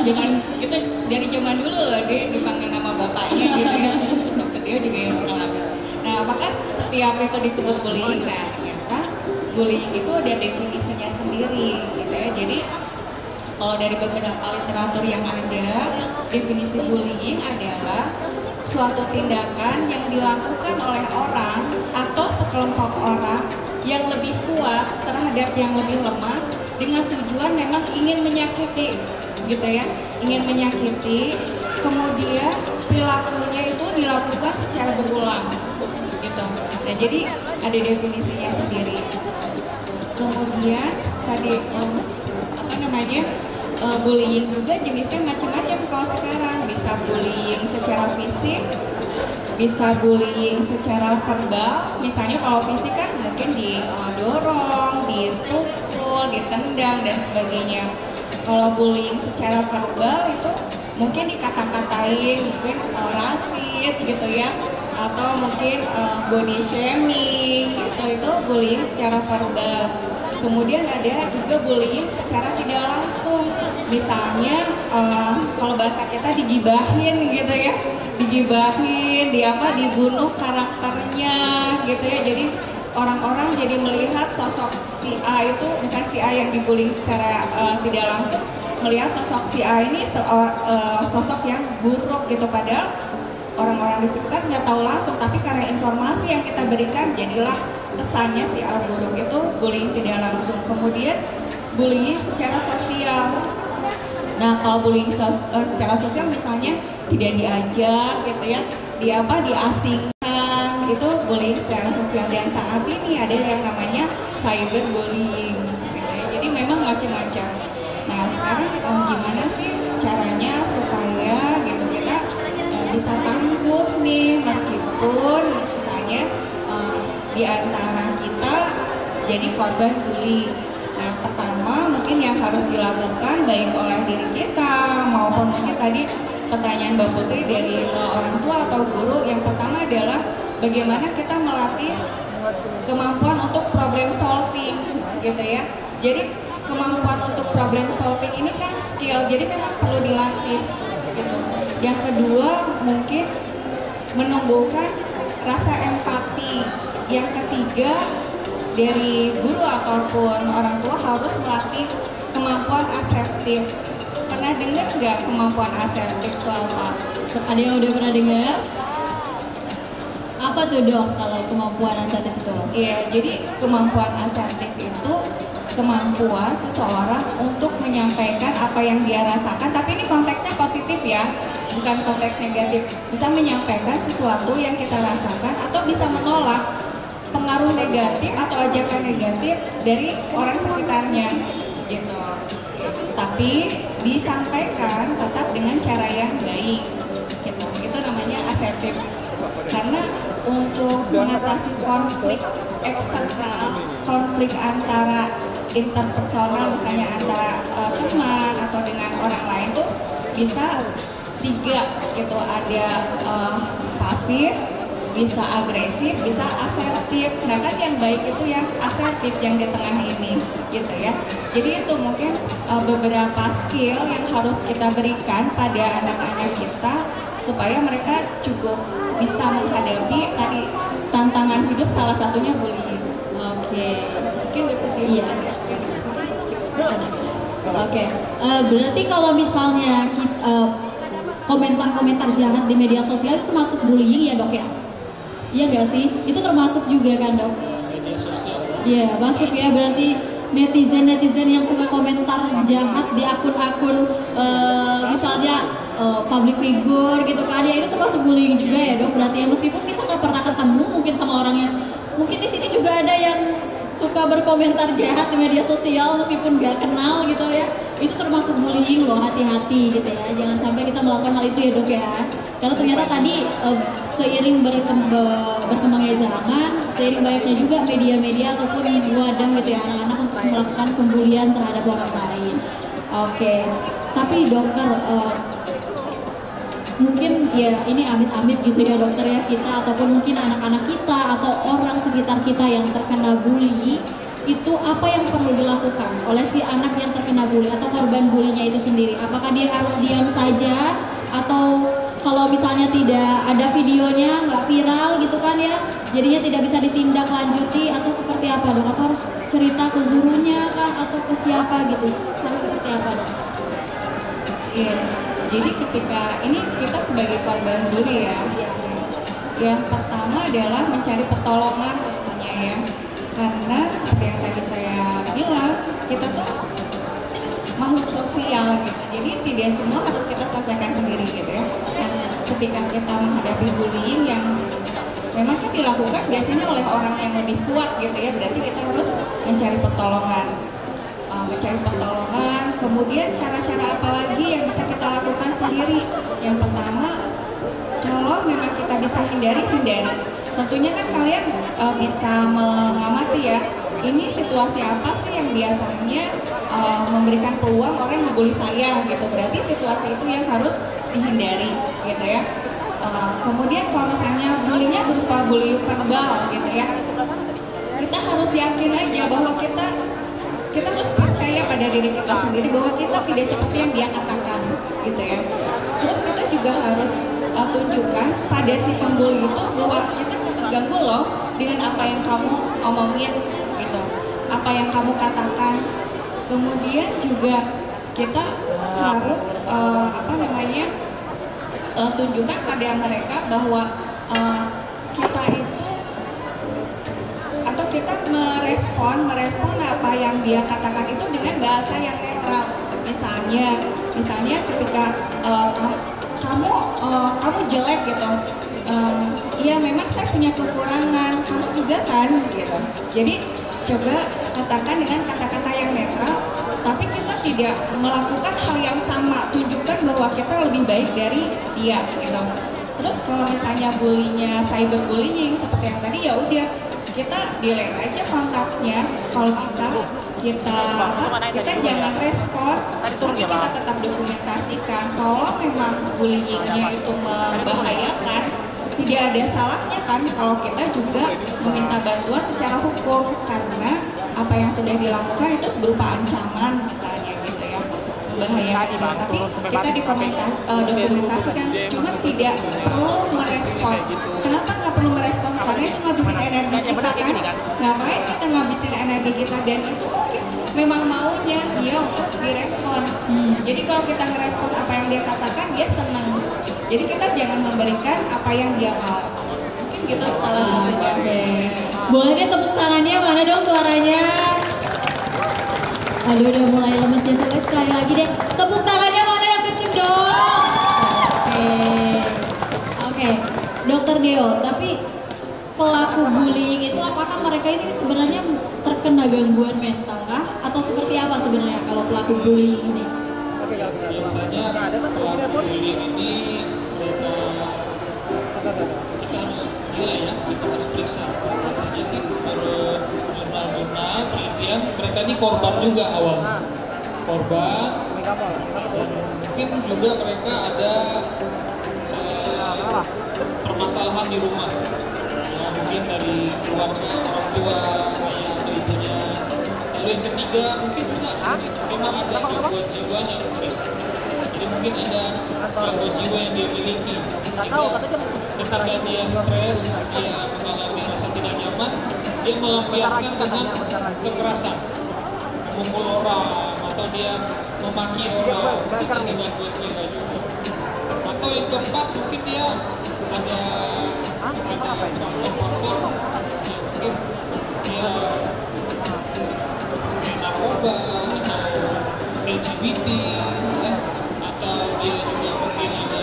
Kita dari zaman dulu loh dipanggil nama bapaknya gitu ya. Dokter Dio juga yang mengalami. Nah, apakah setiap itu disebut bullying? Nah, ternyata bullying itu ada definisinya sendiri gitu ya. Jadi kalau dari beberapa literatur yang ada, definisi bullying adalah suatu tindakan yang dilakukan oleh orang atau sekelompok orang yang lebih kuat terhadap yang lebih lemah dengan tujuan memang ingin menyakiti gitu ya, ingin menyakiti, kemudian perilakunya itu dilakukan secara berulang gitu. Nah, jadi ada definisinya sendiri. Kemudian tadi bullying juga jenisnya macam-macam. Kalau sekarang bisa bullying secara fisik, bisa bullying secara verbal. Misalnya kalau fisik kan mungkin didorong, dipukul, ditendang dan sebagainya. Kalau bullying secara verbal itu mungkin dikata-katain, mungkin rasis gitu ya, atau mungkin body shaming gitu, itu bullying secara verbal. Kemudian ada juga bullying secara tidak langsung, misalnya kalau bahasa kita digibahin gitu ya, digibahin, dibunuh karakternya gitu ya. Jadi orang-orang jadi melihat sosok si A itu, misalnya si A yang dibully secara tidak langsung, melihat sosok si A ini sosok yang buruk gitu, padahal orang-orang di sekitar nggak tahu langsung, tapi karena informasi yang kita berikan jadilah kesannya si A buruk. Itu bullying tidak langsung. Kemudian bullying secara sosial. Nah, kalau bullying secara sosial misalnya tidak diajak gitu ya, diasingkan, itu bullying secara sosial. Dan saat ini ada yang namanya cyberbullying gitu ya. Jadi memang macam-macam. Nah, sekarang gimana sih caranya supaya gitu kita bisa tangguh nih, meskipun misalnya di antara kita jadi korban bully. Nah, pertama mungkin yang harus dilakukan baik oleh diri kita maupun mungkin tadi pertanyaan Mbak Putri dari orang tua atau guru, yang pertama adalah bagaimana kita melatih kemampuan untuk problem solving gitu ya. Jadi kemampuan untuk problem solving ini kan skill, jadi memang perlu dilatih gitu. Yang kedua mungkin menumbuhkan rasa empati. Yang ketiga, dari guru ataupun orang tua harus melatih kemampuan asertif. Pernah dengar nggak kemampuan asertif itu apa? Ada yang udah pernah dengar? Apa tuh dok kalau kemampuan asertif itu? Iya, jadi kemampuan asertif itu kemampuan seseorang untuk menyampaikan apa yang dia rasakan, tapi ini konteksnya positif ya, bukan konteks negatif. Bisa menyampaikan sesuatu yang kita rasakan atau bisa menolak pengaruh negatif atau ajakan negatif dari orang sekitarnya gitu. Tapi disampaikan tetap dengan cara yang baik gitu. Itu namanya asertif. Karena untuk mengatasi konflik eksternal, konflik antara interpersonal misalnya antara teman atau dengan orang lain tuh bisa 3 gitu, ada pasif, bisa agresif, bisa asertif. Nah kan yang baik itu yang asertif yang di tengah ini gitu ya. Jadi itu mungkin beberapa skill yang harus kita berikan pada anak-anak kita supaya mereka cukup bisa menghadapi tadi tantangan hidup, salah satunya bullying. Oke. Mungkin itu iya. Oke. Berarti kalau misalnya komentar-komentar jahat di media sosial itu termasuk bullying ya dok ya? Iya nggak sih? Itu termasuk juga kan dok? Media sosial. Iya, masuk ya. Berarti netizen yang suka komentar jahat di akun-akun misalnya public figure gitu kan, ya itu termasuk bullying juga ya dok? Berarti ya, meskipun kita nggak pernah ketemu mungkin sama orangnya, mungkin di sini juga ada yang suka berkomentar jahat di media sosial meskipun nggak kenal gitu ya, itu termasuk bullying loh, hati-hati gitu ya, jangan sampai kita melakukan hal itu ya dok ya. Karena ternyata tadi seiring berkembangnya zaman, seiring banyaknya juga media-media ataupun wadah gitu ya anak-anak untuk melakukan pembulian terhadap orang lain. Oke, tapi dokter mungkin ya ini amit-amit gitu ya dokter ya, kita ataupun mungkin anak-anak kita atau orang sekitar kita yang terkena bully, itu apa yang perlu dilakukan oleh si anak yang terkena bully atau korban bulinya itu sendiri? Apakah dia harus diam saja, atau kalau misalnya tidak ada videonya, nggak viral gitu kan ya, jadinya tidak bisa ditindaklanjuti, atau seperti apa dok? Atau harus cerita ke gurunya kah atau ke siapa gitu? Harus seperti apa dok? Iya, jadi ketika ini kita sebagai korban bully ya, yang pertama adalah mencari pertolongan tentunya ya, karena seperti yang tadi saya bilang, kita tuh makhluk sosial gitu, jadi tidak semua harus kita selesaikan sendiri gitu ya. Nah, ketika kita menghadapi bullying yang memang kan dilakukan biasanya oleh orang yang lebih kuat gitu ya, berarti kita harus mencari pertolongan. Kemudian cara-cara apa lagi yang bisa kita lakukan sendiri? Yang pertama, kalau memang kita bisa hindari. Tentunya kan kalian bisa mengamati ya, ini situasi apa sih yang biasanya memberikan peluang orang ngebully saya gitu, berarti situasi itu yang harus dihindari gitu ya. Kemudian kalau misalnya bullyingnya berupa bully verbal gitu ya, kita harus yakin aja bahwa kita harus percaya pada diri kita sendiri bahwa kita tidak seperti yang dia katakan gitu ya. Terus kita juga harus tunjukkan pada si pembuli itu bahwa kita terganggu loh dengan apa yang kamu omongin gitu, apa yang kamu katakan. Kemudian juga kita harus tunjukkan pada mereka bahwa kita itu atau kita merespon apa yang dia katakan itu dengan bahasa yang netral. Misalnya ketika kamu jelek gitu, iya memang saya punya kekurangan, kamu juga kan gitu. Jadi coba katakan dengan kata-kata yang netral, tapi kita tidak melakukan hal yang sama, tunjukkan bahwa kita lebih baik dari dia gitu. Terus kalau misalnya bullyingnya cyberbullying seperti yang tadi, ya udah kita delete aja kontaknya, kalau bisa kita jangan respon, tapi kita tetap dokumentasikan. Kalau memang bullyingnya itu membahayakan, tidak ada salahnya kan kalau kita juga meminta bantuan secara hukum, karena apa yang sudah dilakukan itu berupa ancaman misalnya gitu ya, membahayakan. Tapi kita dokumentasikan, cuma tidak perlu merespon. Kenapa nggak perlu merespon? Karena itu ngabisin energi kita kan. Ngapain kita ngabisin energi kita, dan itu mungkin memang maunya dia untuk direspon. Jadi kalau kita ngerespon apa yang dia katakan, dia senang. Jadi kita jangan memberikan apa yang dia mau. Mungkin gitu salah satunya. Boleh deh tepuk tangannya, mana dong suaranya? Aduh udah mulai lemes ya, sekali lagi deh. Tepuk tangannya mana yang kenceng dong? Oke. Dokter Deo, tapi pelaku bullying itu apakah mereka ini sebenarnya terkena gangguan mental kah? Atau seperti apa sebenarnya kalau pelaku bullying ini? Biasanya pelaku bullying ini kita harus nilai ya, kita harus periksa. Biasanya sih menurut jurnal-jurnal penelitian, mereka ini korban juga awalnya, korban, dan mungkin juga mereka ada permasalahan di rumah ya, mungkin dari keluarga, orang tua, ayah atau ibunya. Lalu yang ketiga mungkin juga memang ada gangguan jiwanya mungkin. Jadi mungkin ada gangguan jiwa yang dia miliki, sehingga ketika dia stres, dia mengalami rasa tidak nyaman, dia melampiaskan dengan kekerasan, memukul orang atau dia memaki orang, itu ada gangguan jiwa juga. Atau yang keempat mungkin dia ada faktor-faktor yang mungkin dia narkoba atau LGBT ya, atau dia juga mungkin ada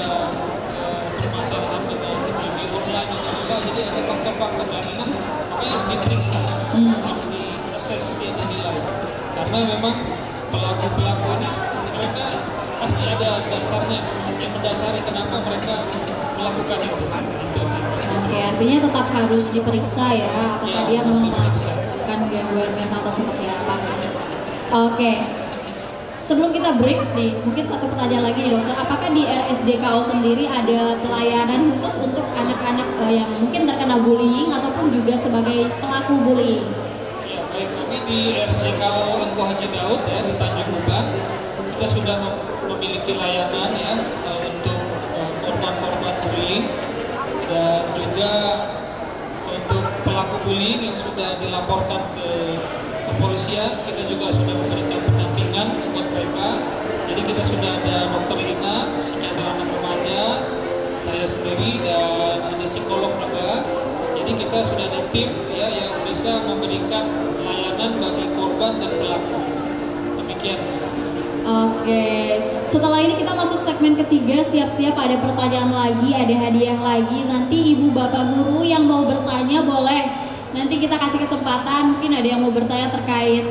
permasalahan dengan judi online atau apa. Jadi ada faktor-faktor lainnya, makanya harus diperiksa, harus di-assess, dia dinilai, karena memang pelaku-pelaku ini mereka pasti ada dasarnya yang mendasari kenapa mereka melakukan itu. Oke, artinya tetap harus diperiksa ya, apakah dia memang melakukan gangguan mental atau seperti apa. Oke, sebelum kita break nih, mungkin satu pertanyaan lagi nih dokter, apakah di RSJKO sendiri ada pelayanan khusus untuk anak-anak yang mungkin terkena bullying ataupun juga sebagai pelaku bullying? Ya, baik, kami di RSJKO Engku Haji Daud ya di Tanjung Uban, kita sudah memiliki layanan ya untuk korban-korban bullying dan juga untuk pelaku bullying yang sudah dilaporkan ke kepolisian, kita juga sudah memberikan pendampingan buat mereka. Jadi kita sudah ada Dr. Lina, psikiater anak remaja, saya sendiri, dan ada psikolog juga. Jadi kita sudah ada tim ya yang bisa memberikan layanan bagi korban dan pelaku. Demikian. Oke, setelah ini kita masuk segmen ketiga, siap-siap ada pertanyaan lagi, ada hadiah lagi. Nanti ibu bapak guru yang mau bertanya boleh, nanti kita kasih kesempatan, mungkin ada yang mau bertanya terkait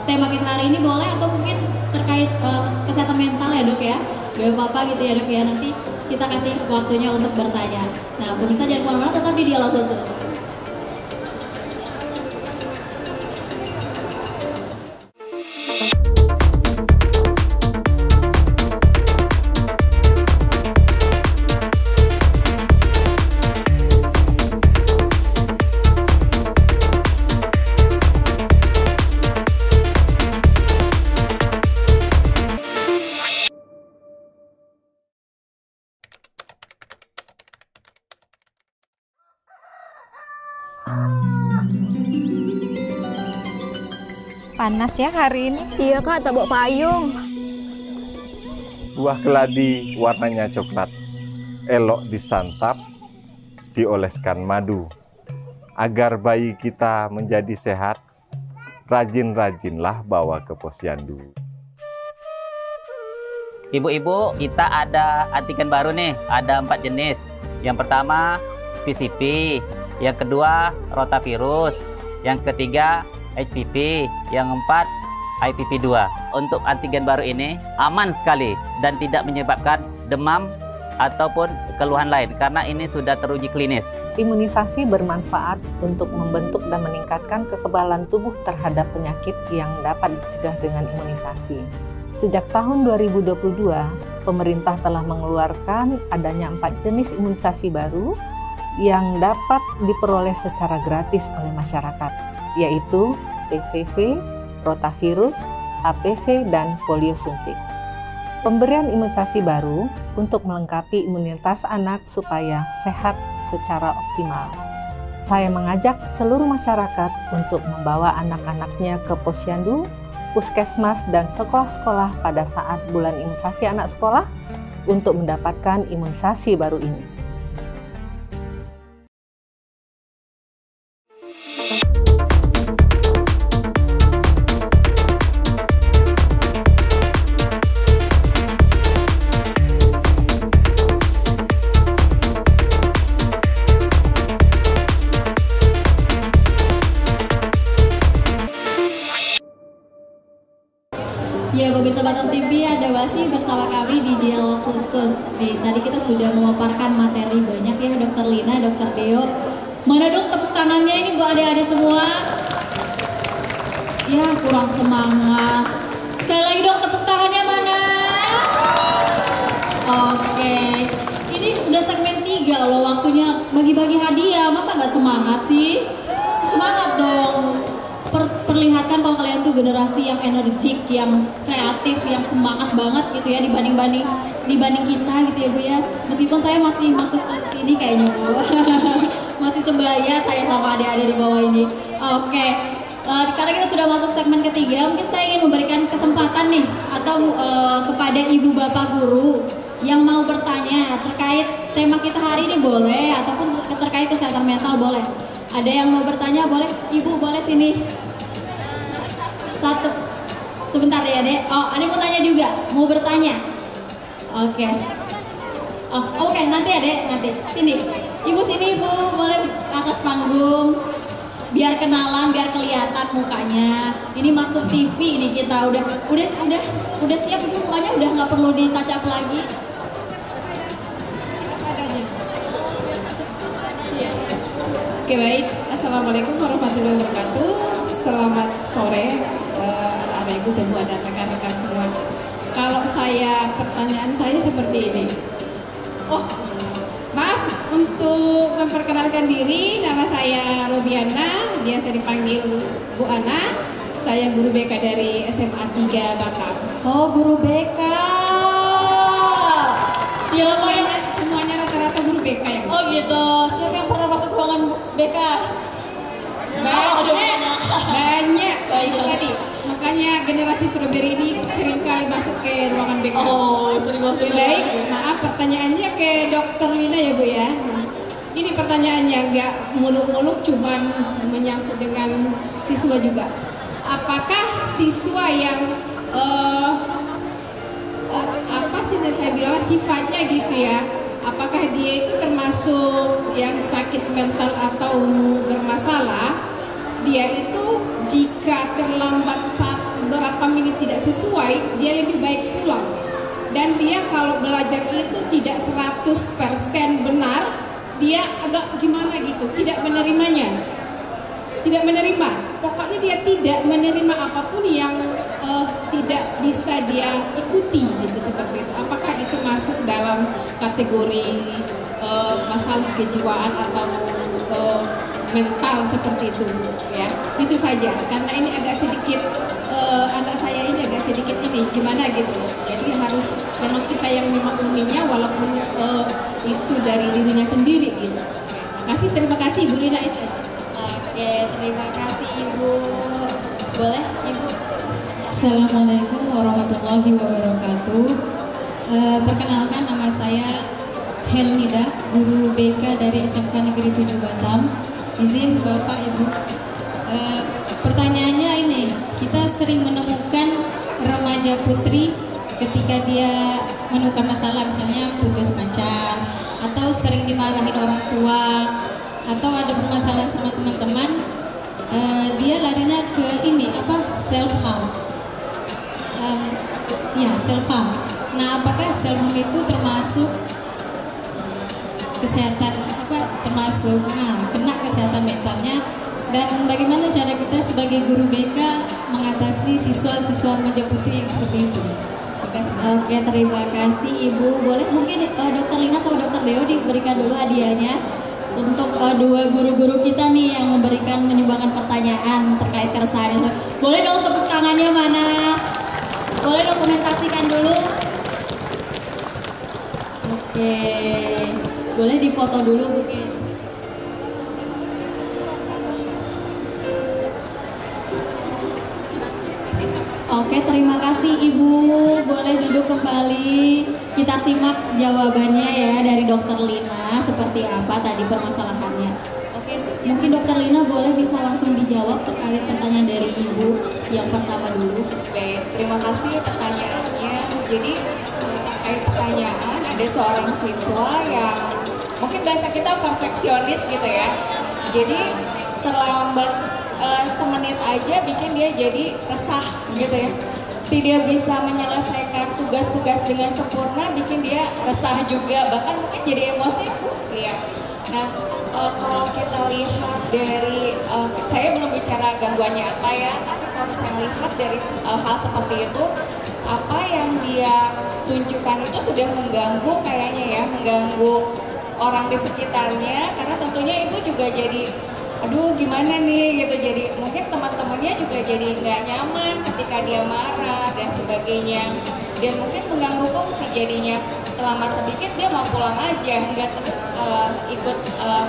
tema kita hari ini boleh, atau mungkin terkait kesehatan mental ya dok ya, gak apa-apa gitu ya dok ya, nanti kita kasih waktunya untuk bertanya. Nah pemirsa jangan kemana-mana, tetap di Dialog Khusus. Panas ya hari ini. Iya kak, tak bawa payung. Buah keladi warnanya coklat, elok disantap, dioleskan madu. Agar bayi kita menjadi sehat, rajin-rajinlah bawa ke posyandu. Ibu-ibu, kita ada antigen baru nih, ada 4 jenis. Yang pertama PCV, yang kedua rotavirus, yang ketiga HPV, yang keempat IPV2. Untuk antigen baru ini aman sekali dan tidak menyebabkan demam ataupun keluhan lain karena ini sudah teruji klinis. Imunisasi bermanfaat untuk membentuk dan meningkatkan kekebalan tubuh terhadap penyakit yang dapat dicegah dengan imunisasi. Sejak tahun 2022, pemerintah telah mengeluarkan adanya 4 jenis imunisasi baru yang dapat diperoleh secara gratis oleh masyarakat, yaitu PCV, rotavirus, HPV, dan polio suntik. Pemberian imunisasi baru untuk melengkapi imunitas anak supaya sehat secara optimal. Saya mengajak seluruh masyarakat untuk membawa anak-anaknya ke posyandu, puskesmas, dan sekolah-sekolah pada saat bulan imunisasi anak sekolah untuk mendapatkan imunisasi baru ini. Ya pemirsa Batam TV, ada masih bersama kami di Dialog Khusus. Tadi kita sudah memaparkan materi banyak ya, Dr. Lina, Dr. Deo. Mana dong tepuk tangannya ini buat adik-adik semua? Ya kurang semangat. Sekali lagi dong tepuk tangannya mana? Oke, ini udah segmen 3 loh, waktunya bagi-bagi hadiah. Masa nggak semangat sih? Semangat dong. Perlihatkan kalau kalian tuh generasi yang energik, yang kreatif, yang semangat banget gitu ya dibanding kita gitu ya Bu ya. Meskipun saya masih masuk ke sini kayaknya Bu. Masih sebaya saya sama adik-adik di bawah ini. Oke. Karena kita sudah masuk segmen ketiga, mungkin saya ingin memberikan kesempatan nih atau kepada ibu bapak guru yang mau bertanya terkait tema kita hari ini boleh, ataupun terkait kesehatan mental boleh. Ada yang mau bertanya boleh, ibu boleh sini. Satu, sebentar ya dek. Oh, ada mau tanya juga, mau bertanya. Oke. Oke, nanti ya dek, nanti. Sini, ibu sini ibu, boleh ke atas panggung. Biar kenalan, biar kelihatan mukanya. Ini masuk TV nih kita, udah siap ibu mukanya, udah nggak perlu di touch up lagi. Oke baik, Assalamualaikum warahmatullahi wabarakatuh. Selamat sore anak-anak ibu semua dan rekan-rekan semua. Kalau pertanyaan saya seperti ini. Oh, maaf untuk memperkenalkan diri, nama saya Robiana, biasa dipanggil Bu Ana. Saya guru BK dari SMA 3 Batam. Oh, guru BK. Siapa yang semuanya rata-rata guru BK yang. Oh gitu. Siapa yang pernah masuk ruangan BK? Baik, Banyak. Itu tadi. Makanya generasi strawberry ini seringkali masuk ke ruangan BK. Oh, sering masuk. Baik, maaf pertanyaannya ke Dokter Lina ya Bu ya. Nah, ini pertanyaannya nggak muluk-muluk, cuman menyangkut dengan siswa juga. Apakah siswa yang apa sih saya bilang sifatnya gitu ya? Apakah dia itu termasuk yang sakit mental atau bermasalah? Dia itu jika terlambat berapa menit tidak sesuai, dia lebih baik pulang. Dan dia kalau belajar itu tidak 100% benar, dia agak gimana gitu, tidak menerimanya. Tidak menerima, pokoknya dia tidak menerima apapun yang tidak bisa dia ikuti gitu, seperti itu. Apakah itu masuk dalam kategori masalah kejiwaan atau mental seperti itu ya? Itu saja, karena ini agak sedikit anak saya ini agak sedikit ini gimana gitu. Jadi harus memang kita yang memakluminya walaupun itu dari dirinya sendiri gitu. Terima kasih Ibu Lina, itu aja. Oke, terima kasih Ibu. Boleh Ibu? Assalamualaikum warahmatullahi wabarakatuh. Perkenalkan, nama saya Helmida, guru BK dari SMK Negeri 7 Batam. Izin Bapak Ibu. Pertanyaannya ini, kita sering menemukan remaja putri ketika dia menemukan masalah, misalnya putus pacar atau sering dimarahin orang tua atau ada permasalahan sama teman-teman, dia larinya ke ini self harm. Self harm. Nah, apakah self harm itu termasuk kesehatan termasuk kena kesehatan mentalnya, dan bagaimana cara kita sebagai guru BK mengatasi siswa-siswa remaja putri yang seperti itu? Terima kasih. Oke, terima kasih Ibu. Boleh mungkin Dokter Lina sama Dokter Deo diberikan dulu hadiahnya untuk dua guru-guru kita nih yang menyumbangkan pertanyaan terkait keresahan itu. Boleh dong tepuk tangannya mana? Boleh dokumentasikan dulu. Oke, boleh difoto dulu mungkin. Oke, terima kasih Ibu. Boleh duduk kembali. Kita simak jawabannya ya dari Dokter Lina, seperti apa tadi permasalahannya. Oke, mungkin Dokter Lina boleh bisa langsung dijawab terkait pertanyaan dari Ibu yang pertama dulu. Baik, terima kasih pertanyaannya. Jadi terkait pertanyaan, ada seorang siswa yang mungkin bahasa kita perfeksionis gitu ya. Jadi terlambat semenit aja bikin dia jadi resah gitu ya. Tidak bisa menyelesaikan tugas-tugas dengan sempurna, bikin dia resah juga, bahkan mungkin jadi emosi ya. Nah, kalau kita lihat dari saya belum bicara gangguannya apa ya, tapi kalau misalnya lihat dari hal seperti itu, apa yang dia tunjukkan itu sudah mengganggu kayaknya ya, mengganggu orang di sekitarnya, karena tentunya ibu juga jadi aduh gimana nih gitu, jadi mungkin teman-temannya juga jadi nggak nyaman ketika dia marah dan sebagainya, dan mungkin mengganggu fungsi, jadinya terlambat sedikit dia mau pulang aja, nggak terus ikut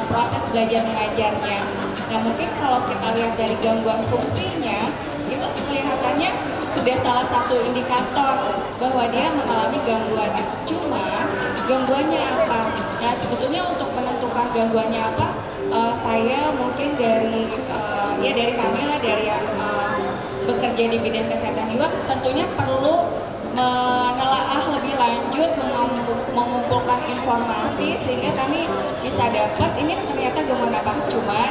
proses belajar mengajarnya. Nah, mungkin kalau kita lihat dari gangguan fungsinya itu kelihatannya sudah salah satu indikator bahwa dia mengalami gangguan. Cuma gangguannya apa? Nah, sebetulnya untuk menentukan gangguannya apa, saya mungkin dari kami lah, dari yang bekerja di bidang kesehatan jiwa, tentunya perlu menelaah lebih lanjut, mengumpulkan informasi sehingga kami bisa dapat ini ternyata gangguan apa. Cuman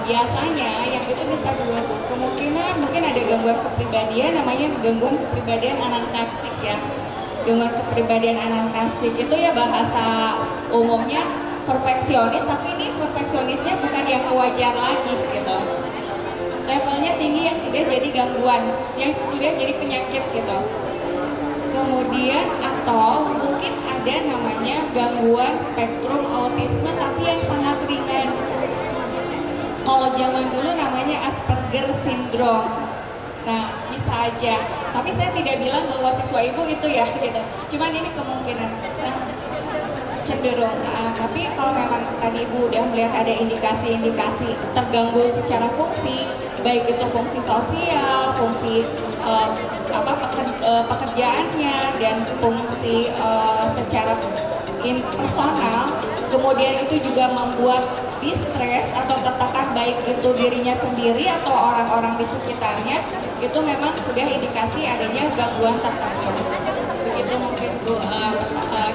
biasanya yang itu bisa dua, kemungkinan mungkin ada gangguan kepribadian, namanya gangguan kepribadian anankastik ya. Gangguan kepribadian anankastik itu ya bahasa umumnya perfeksionis, tapi ini perfeksionisnya bukan yang wajar lagi gitu. Levelnya tinggi yang sudah jadi gangguan, yang sudah jadi penyakit gitu. Kemudian atau mungkin ada namanya gangguan spektrum autisme tapi yang sangat ringan. Kalau zaman dulu namanya Asperger syndrome. Nah, bisa aja. Tapi saya tidak bilang bahwa siswa ibu itu ya gitu. Cuman ini kemungkinan. Nah, cenderung. Tapi kalau memang tadi Ibu udah melihat ada indikasi-indikasi terganggu secara fungsi, baik itu fungsi sosial, fungsi pekerjaannya, dan fungsi secara personal, kemudian itu juga membuat distres atau tertekan baik itu dirinya sendiri atau orang-orang di sekitarnya, itu memang sudah indikasi adanya gangguan tertentu. Begitu mungkin Bu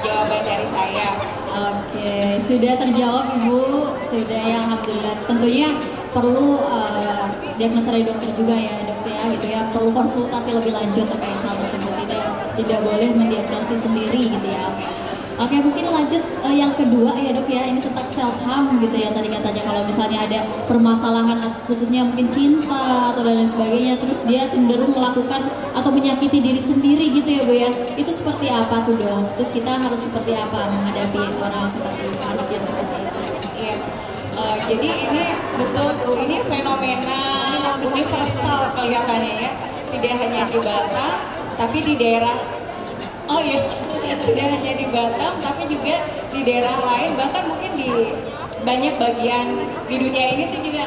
jawaban dari saya. Oke, sudah terjawab Ibu, sudah ya, alhamdulillah. Tentunya perlu diagnosa dari dokter juga ya dok ya, gitu ya, perlu konsultasi lebih lanjut terkait hal tersebut, tidak boleh mendiagnosis sendiri gitu ya. Oke, mungkin lanjut yang kedua ya dok ya, ini tentang self harm gitu ya, tadi katanya kalau misalnya ada permasalahan khususnya mungkin cinta atau dan lain sebagainya, terus dia cenderung melakukan atau menyakiti diri sendiri gitu ya Bu ya, itu seperti apa tuh dok? Terus kita harus seperti apa menghadapi orang seperti panik yang seperti itu? Iya, jadi ini betul Bu, ini fenomena universal kelihatannya ya, tidak hanya di Batam tapi di daerah, tidak hanya di Batam tapi juga di daerah lain, bahkan mungkin di banyak bagian di dunia ini tuh juga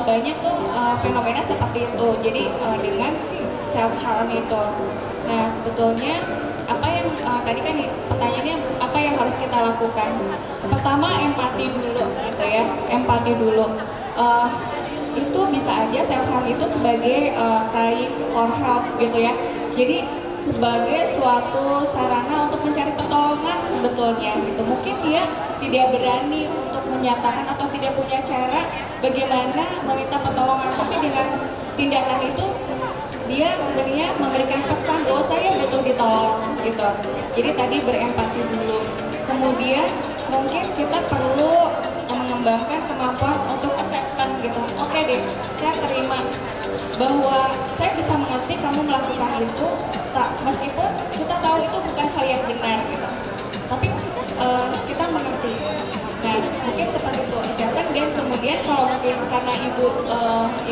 banyak tuh fenomena seperti itu. Jadi dengan self harm itu, nah sebetulnya apa yang tadi kan pertanyaannya apa yang harus kita lakukan? Pertama empati dulu gitu ya, empati dulu. Itu bisa aja self harm itu sebagai cry for help gitu ya. Jadi sebagai suatu sarana untuk mencari pertolongan sebetulnya gitu. Mungkin dia tidak berani untuk menyatakan atau tidak punya cara bagaimana meminta pertolongan, tapi dengan tindakan itu dia sebenarnya memberikan pesan bahwa saya butuh ditolong gitu. Jadi tadi berempati dulu. Kemudian mungkin kita perlu mengembangkan kemampuan untuk acceptance gitu. Oke deh, saya terima bahwa saya bisa mengerti kamu melakukan itu, meskipun kita tahu itu bukan hal yang benar gitu, tapi kita mengerti. Nah mungkin seperti itu acceptance. Dan kemudian kalau mungkin karena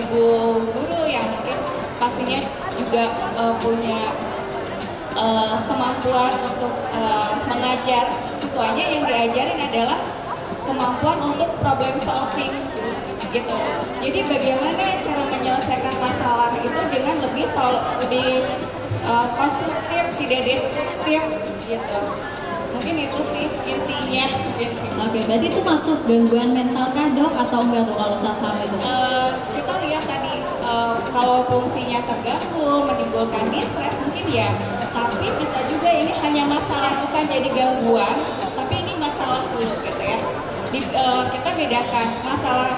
ibu guru yang mungkin pastinya juga punya kemampuan untuk mengajar siswanya, yang diajarin adalah kemampuan untuk problem solving gitu. Jadi bagaimana cara menyelesaikan masalah itu dengan lebih konstruktif, tidak destruktif gitu. Mungkin itu sih intinya gitu. Oke, berarti itu masuk gangguan mental kah dok atau enggak tuh kalau self harm itu? Kita lihat tadi kalau fungsinya terganggu, menimbulkan distres mungkin ya, tapi bisa juga ini hanya masalah, bukan jadi gangguan, tapi ini masalah dulu gitu ya. Kita bedakan masalah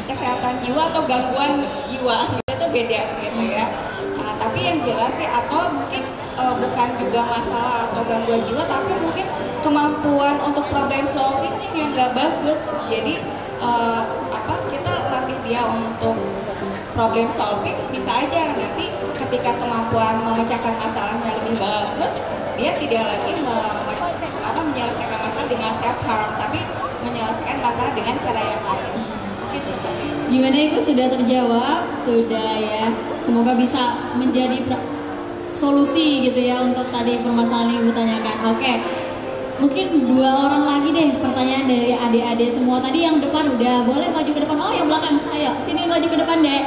kesehatan jiwa atau gangguan jiwa itu beda gitu ya. Tapi yang jelas sih, atau mungkin bukan juga masalah atau gangguan jiwa, tapi mungkin kemampuan untuk problem solving yang nggak bagus. Jadi kita latih dia untuk problem solving, bisa aja nanti ketika kemampuan memecahkan masalahnya lebih bagus, dia tidak lagi menyelesaikan masalah dengan self harm, tapi menyelesaikan masalah dengan cara yang lain. Gimana Ibu, sudah terjawab? Sudah ya. Semoga bisa menjadi solusi gitu ya untuk tadi permasalahan yang Ibu tanyakan. Oke, mungkin 2 orang lagi deh pertanyaan dari adik-adik semua. Tadi yang depan udah, boleh maju ke depan. Oh yang belakang, ayo sini maju ke depan deh.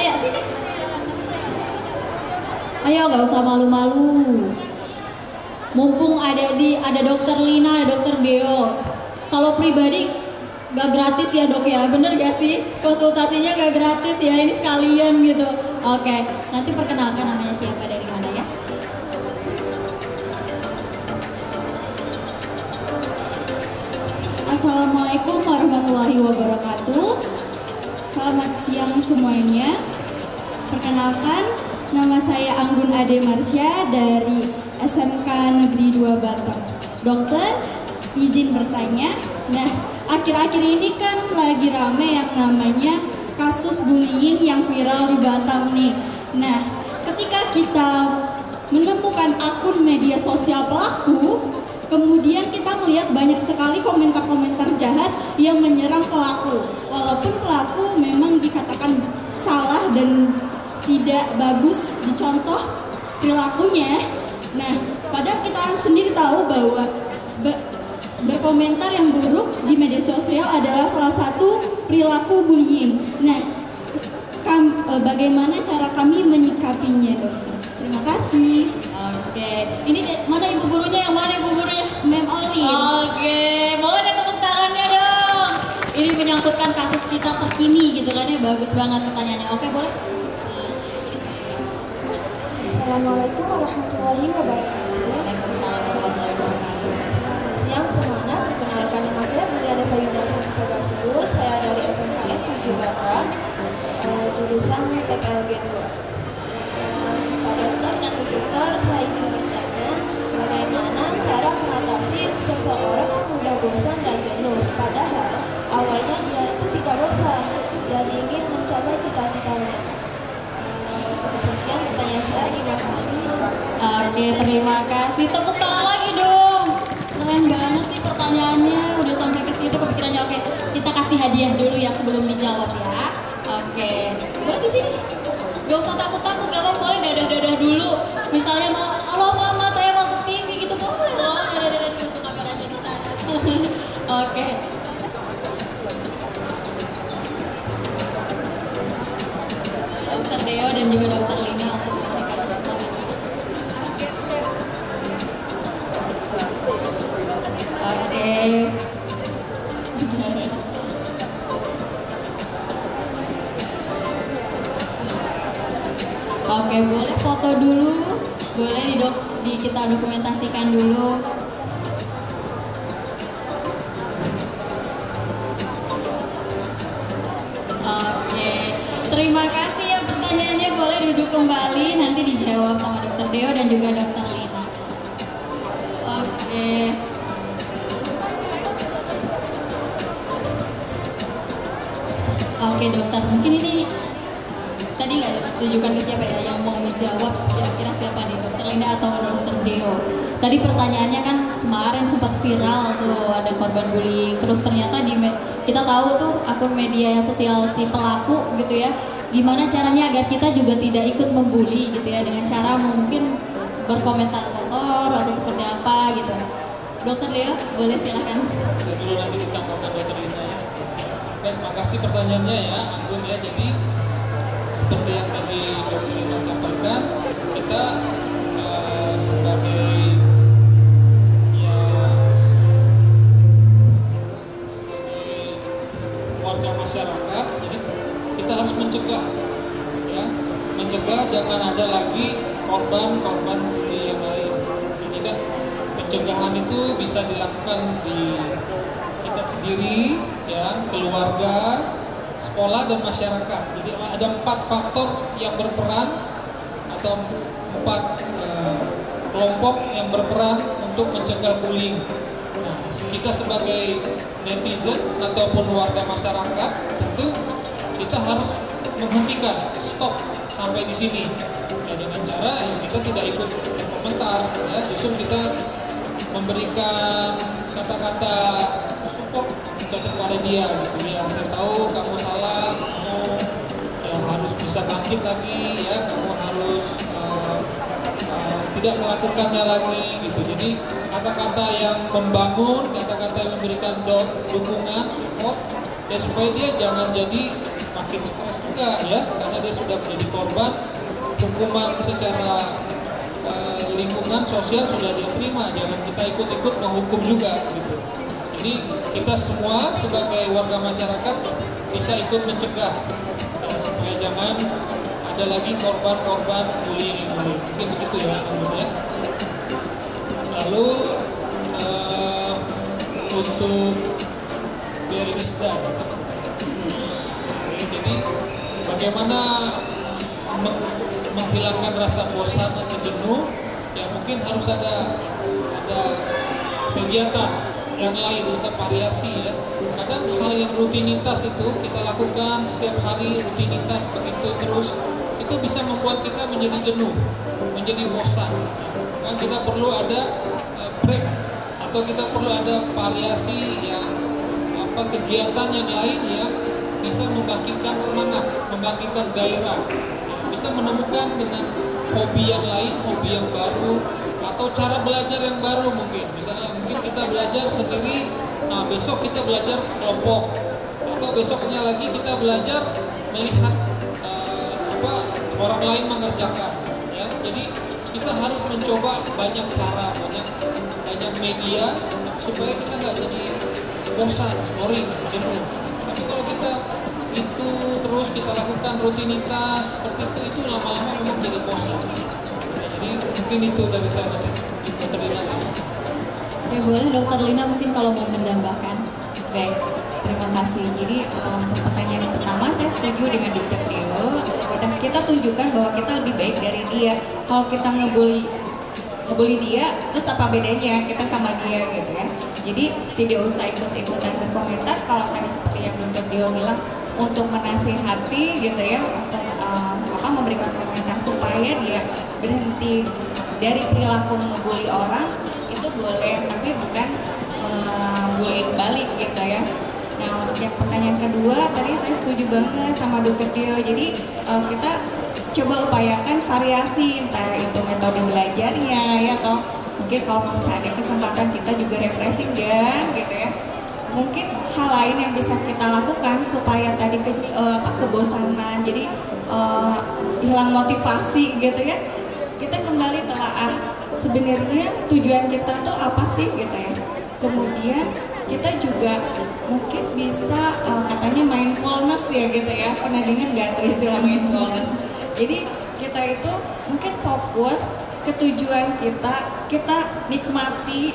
Ayo sini. Ayo, nggak usah malu-malu. Mumpung ada dokter Lina, ada dokter Deo. Kalau pribadi gak gratis ya dok ya, bener gak sih? Konsultasinya gak gratis ya, ini sekalian gitu. Oke, nanti perkenalkan namanya siapa, dari mana ya? Assalamualaikum warahmatullahi wabarakatuh. Selamat siang semuanya. Perkenalkan, nama saya Anggun Ade Marsya dari SMK Negeri 2 Batam. Dokter, izin bertanya. Nah, akhir-akhir ini kan lagi rame yang namanya kasus bullying yang viral di Batam nih. Nah, ketika kita menemukan akun media sosial pelaku, kemudian kita melihat banyak sekali komentar-komentar jahat yang menyerang pelaku. Walaupun pelaku memang dikatakan salah dan tidak bagus dicontoh perilakunya. Nah, padahal kita Kita sendiri tahu bahwa berkomentar yang buruk di media sosial adalah salah satu perilaku bullying. Nah, bagaimana cara kami menyikapinya, dokter? Terima kasih. Oke, ini mana ibu gurunya? Yang mana ibu gurunya? Mem Olin. Oke, boleh deh tepuk tangannya dong. Ini menyangkutkan kasus kita terkini gitu kan ya, bagus banget pertanyaannya. Oke, boleh? Assalamualaikum warahmatullahi wabarakatuh. Waalaikumsalam warahmatullahi wabarakatuh. Selamat siang semuanya. Perkenalkan nama saya Buliana Sayuda Santisagasius. Saya dari SMKN 7 Baka, jurusan PPLG 2. Pak Dokter dan Bu Dokter, saya izin bertanya, bagaimana cara mengatasi seseorang yang mudah bosan dan jenuh, padahal awalnya dia itu tidak bosan dan ingin mencapai cita-citanya. Cukup sekian pertanyaan saya, terima kasih. Oke, terima kasih. Tepuk tangan lagi dong. Keren banget sih pertanyaannya. Udah sampai ke situ kepikirannya. Oke, kita kasih hadiah dulu ya sebelum dijawab ya. Oke, boleh di sini. Gak usah takut-takut, gak apa-apa, boleh dadah-dadah dulu. Misalnya mau, halo mama saya masuk TV gitu, boleh loh. Dadah-dadah dulu tuh kameranya di sana. Oke. Dokter Deo dan juga Dokter Lina untuk memberikan Oke. Oke, boleh foto dulu, boleh kita dokumentasikan dulu. Oke, terima kasih ya pertanyaannya, boleh duduk kembali, nanti dijawab sama Dokter Deo dan juga Dokter Lina. Oke. Oke dokter, mungkin ini tadi nggak ditujukan ke siapa ya yang mau menjawab, kira-kira siapa nih, Dokter Linda atau Dokter Deo? Tadi pertanyaannya kan kemarin sempat viral tuh, ada korban bullying, terus ternyata kita tahu tuh akun media sosial si pelaku gitu ya, gimana caranya agar kita juga tidak ikut membuli gitu ya, dengan cara mungkin berkomentar kotor atau seperti apa gitu. Dokter Deo, boleh silahkan. Saya dulu nanti ditambahkan Dokter Linda ya. Baik, makasih pertanyaannya ya, Anggun ya. Jadi seperti yang tadi Dokter Linda sampaikan, kita sebagai warga masyarakat, jadi kita harus mencegah, ya, mencegah jangan ada lagi korban bully yang lain. Jadi kan pencegahan itu bisa dilakukan di kita sendiri, ya, keluarga, sekolah dan masyarakat. Jadi ada 4 faktor yang berperan atau 4 kelompok yang berperan untuk mencegah bullying. Nah, kita sebagai netizen ataupun warga masyarakat tentu kita harus menghentikan, stop sampai di sini. Ya, dengan cara ya, kita tidak ikut berkomentar, ya, justru kita memberikan kata-kata support kepada dia gitu ya. Saya tahu kamu salah, kamu ya, harus bisa bangkit lagi ya, kamu harus tidak melakukannya lagi gitu. Jadi kata-kata yang membangun, kata-kata yang memberikan dukungan, support ya, supaya dia jangan jadi makin stres juga ya, karena dia sudah menjadi korban hukuman secara lingkungan sosial sudah dia terima, jangan kita ikut-ikut menghukum juga gitu. Jadi kita semua sebagai warga masyarakat bisa ikut mencegah ya, supaya jangan ada lagi korban-korban bullying yang lain. Mungkin begitu ya, kemudian. Lalu untuk Berisda, jadi bagaimana menghilangkan rasa bosan atau jenuh? Ya mungkin harus ada kegiatan yang lain atau variasi ya. Kadang hal yang rutinitas itu kita lakukan setiap hari, rutinitas begitu terus, itu bisa membuat kita menjadi jenuh, menjadi bosan. Nah, kita perlu ada break atau kita perlu ada variasi yang kegiatan yang lain yang bisa membangkitkan semangat, membangkitkan gairah, bisa menemukan dengan hobi yang lain, hobi yang baru, atau cara belajar yang baru mungkin. Misalnya mungkin kita belajar sendiri, nah besok kita belajar kelompok, atau besoknya lagi kita belajar melihat orang lain mengerjakan. Ya, jadi kita harus mencoba banyak cara, banyak media supaya kita nggak jadi bosan, boring, jenuh. Tapi kalau kita itu terus kita lakukan rutinitas seperti itu lama-lama memang jadi bosan. Jadi mungkin itu dari saya nanti, Dokter Lina. Ya boleh Dokter Lina mungkin kalau mau menambahkan. Baik, terima kasih. Jadi untuk pertanyaan yang pertama saya setuju dengan Dokter Dio. Kita tunjukkan bahwa kita lebih baik dari dia. Kalau kita ngebully dia, terus apa bedanya kita sama dia gitu ya. Jadi tidak usah ikut-ikutan berkomentar. Kalau tadi seperti yang Dokter Dio bilang, untuk menasihati gitu ya, untuk memberikan komentar supaya dia berhenti dari perilaku ngebully orang itu boleh, tapi bukan membully balik gitu ya. Nah untuk yang pertanyaan kedua tadi saya setuju banget sama Dokter Dio. Jadi kita coba upayakan variasi, entah itu metode belajarnya ya, atau mungkin kalau misalnya ada kesempatan kita juga refreshing dan gitu ya. Mungkin hal lain yang bisa kita lakukan supaya tadi kebosanan, jadi hilang motivasi gitu ya. Kita kembali telaah sebenarnya tujuan kita tuh apa sih gitu ya. Kemudian kita juga mungkin bisa katanya mindfulness ya gitu ya. Pernah dengar nggak tuh istilah mindfulness? Jadi kita itu mungkin fokus ke tujuan kita nikmati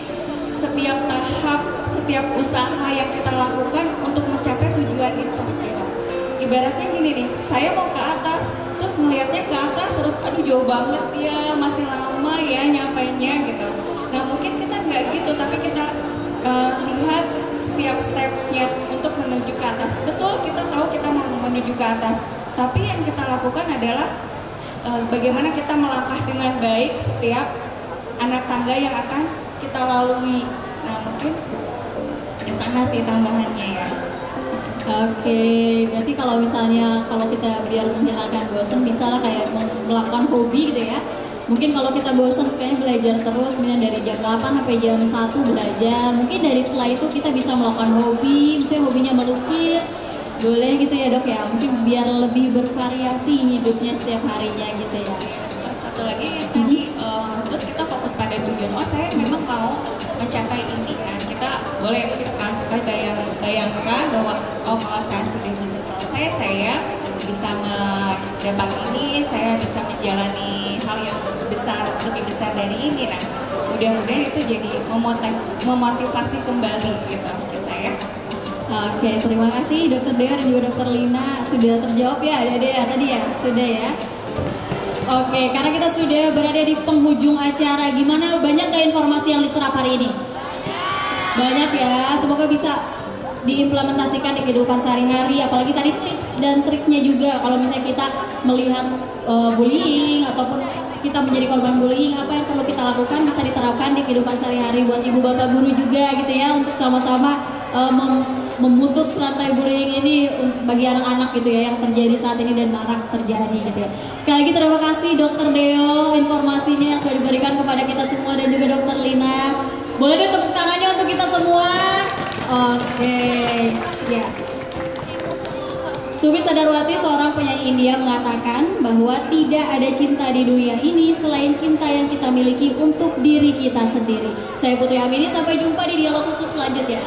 setiap tahap, setiap usaha yang kita lakukan untuk mencapai tujuan itu gitu. Ibaratnya gini nih, saya mau ke atas, terus melihatnya ke atas terus aduh jauh banget ya, masih lama ya nyampainya gitu. Nah mungkin kita nggak gitu, tapi kita lihat setiap stepnya untuk menuju ke atas. Betul, kita tahu kita mau menuju ke atas, tapi yang kita lakukan adalah bagaimana kita melangkah dengan baik setiap anak tangga yang akan kita lalui. Nah mungkin kesana sih tambahannya ya. Oke, berarti kalau misalnya kita biar menghilangkan bosan, bisa lah kayak melakukan hobi gitu ya. Mungkin kalau kita bosan kayaknya belajar terus, misalnya dari jam 8 sampai jam 1 belajar. Mungkin dari setelah itu kita bisa melakukan hobi, misalnya hobinya melukis. Boleh gitu ya Dok ya, mungkin biar lebih bervariasi hidupnya setiap harinya gitu ya. Satu lagi tadi, terus kita fokus pada tujuan, saya memang mau mencapai ini. Nah kita boleh mungkin sekali-sekali bayangkan bahwa kalau saya sudah bisa selesai, saya bisa mendapat ini, saya bisa menjalani hal yang besar, lebih besar dari ini. Nah mudah-mudahan itu jadi memotivasi kembali gitu kita ya. Oke, terima kasih Dokter Dea dan juga Dokter Lina, sudah terjawab ya Dea tadi ya, sudah ya. Oke, karena kita sudah berada di penghujung acara, gimana, banyak gak informasi yang diserap hari ini? Banyak ya, semoga bisa diimplementasikan di kehidupan sehari-hari, apalagi tadi tips dan triknya juga. Kalau misalnya kita melihat bullying ataupun kita menjadi korban bullying, apa yang perlu kita lakukan bisa diterapkan di kehidupan sehari-hari buat ibu bapak guru juga gitu ya, untuk sama-sama memutus rantai bullying ini bagi anak-anak gitu ya yang terjadi saat ini dan marak terjadi gitu ya. Sekali lagi terima kasih Dokter Deo informasinya yang sudah diberikan kepada kita semua, dan juga Dokter Lina. Boleh deh tepuk tangannya untuk kita semua. Oke, ya. Sumi Sadarwati, seorang penyanyi India, mengatakan bahwa tidak ada cinta di dunia ini selain cinta yang kita miliki untuk diri kita sendiri. Saya Putri Amini, sampai jumpa di dialog khusus selanjutnya.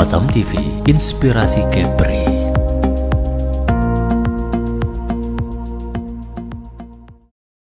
Batam TV, inspirasi Kepri.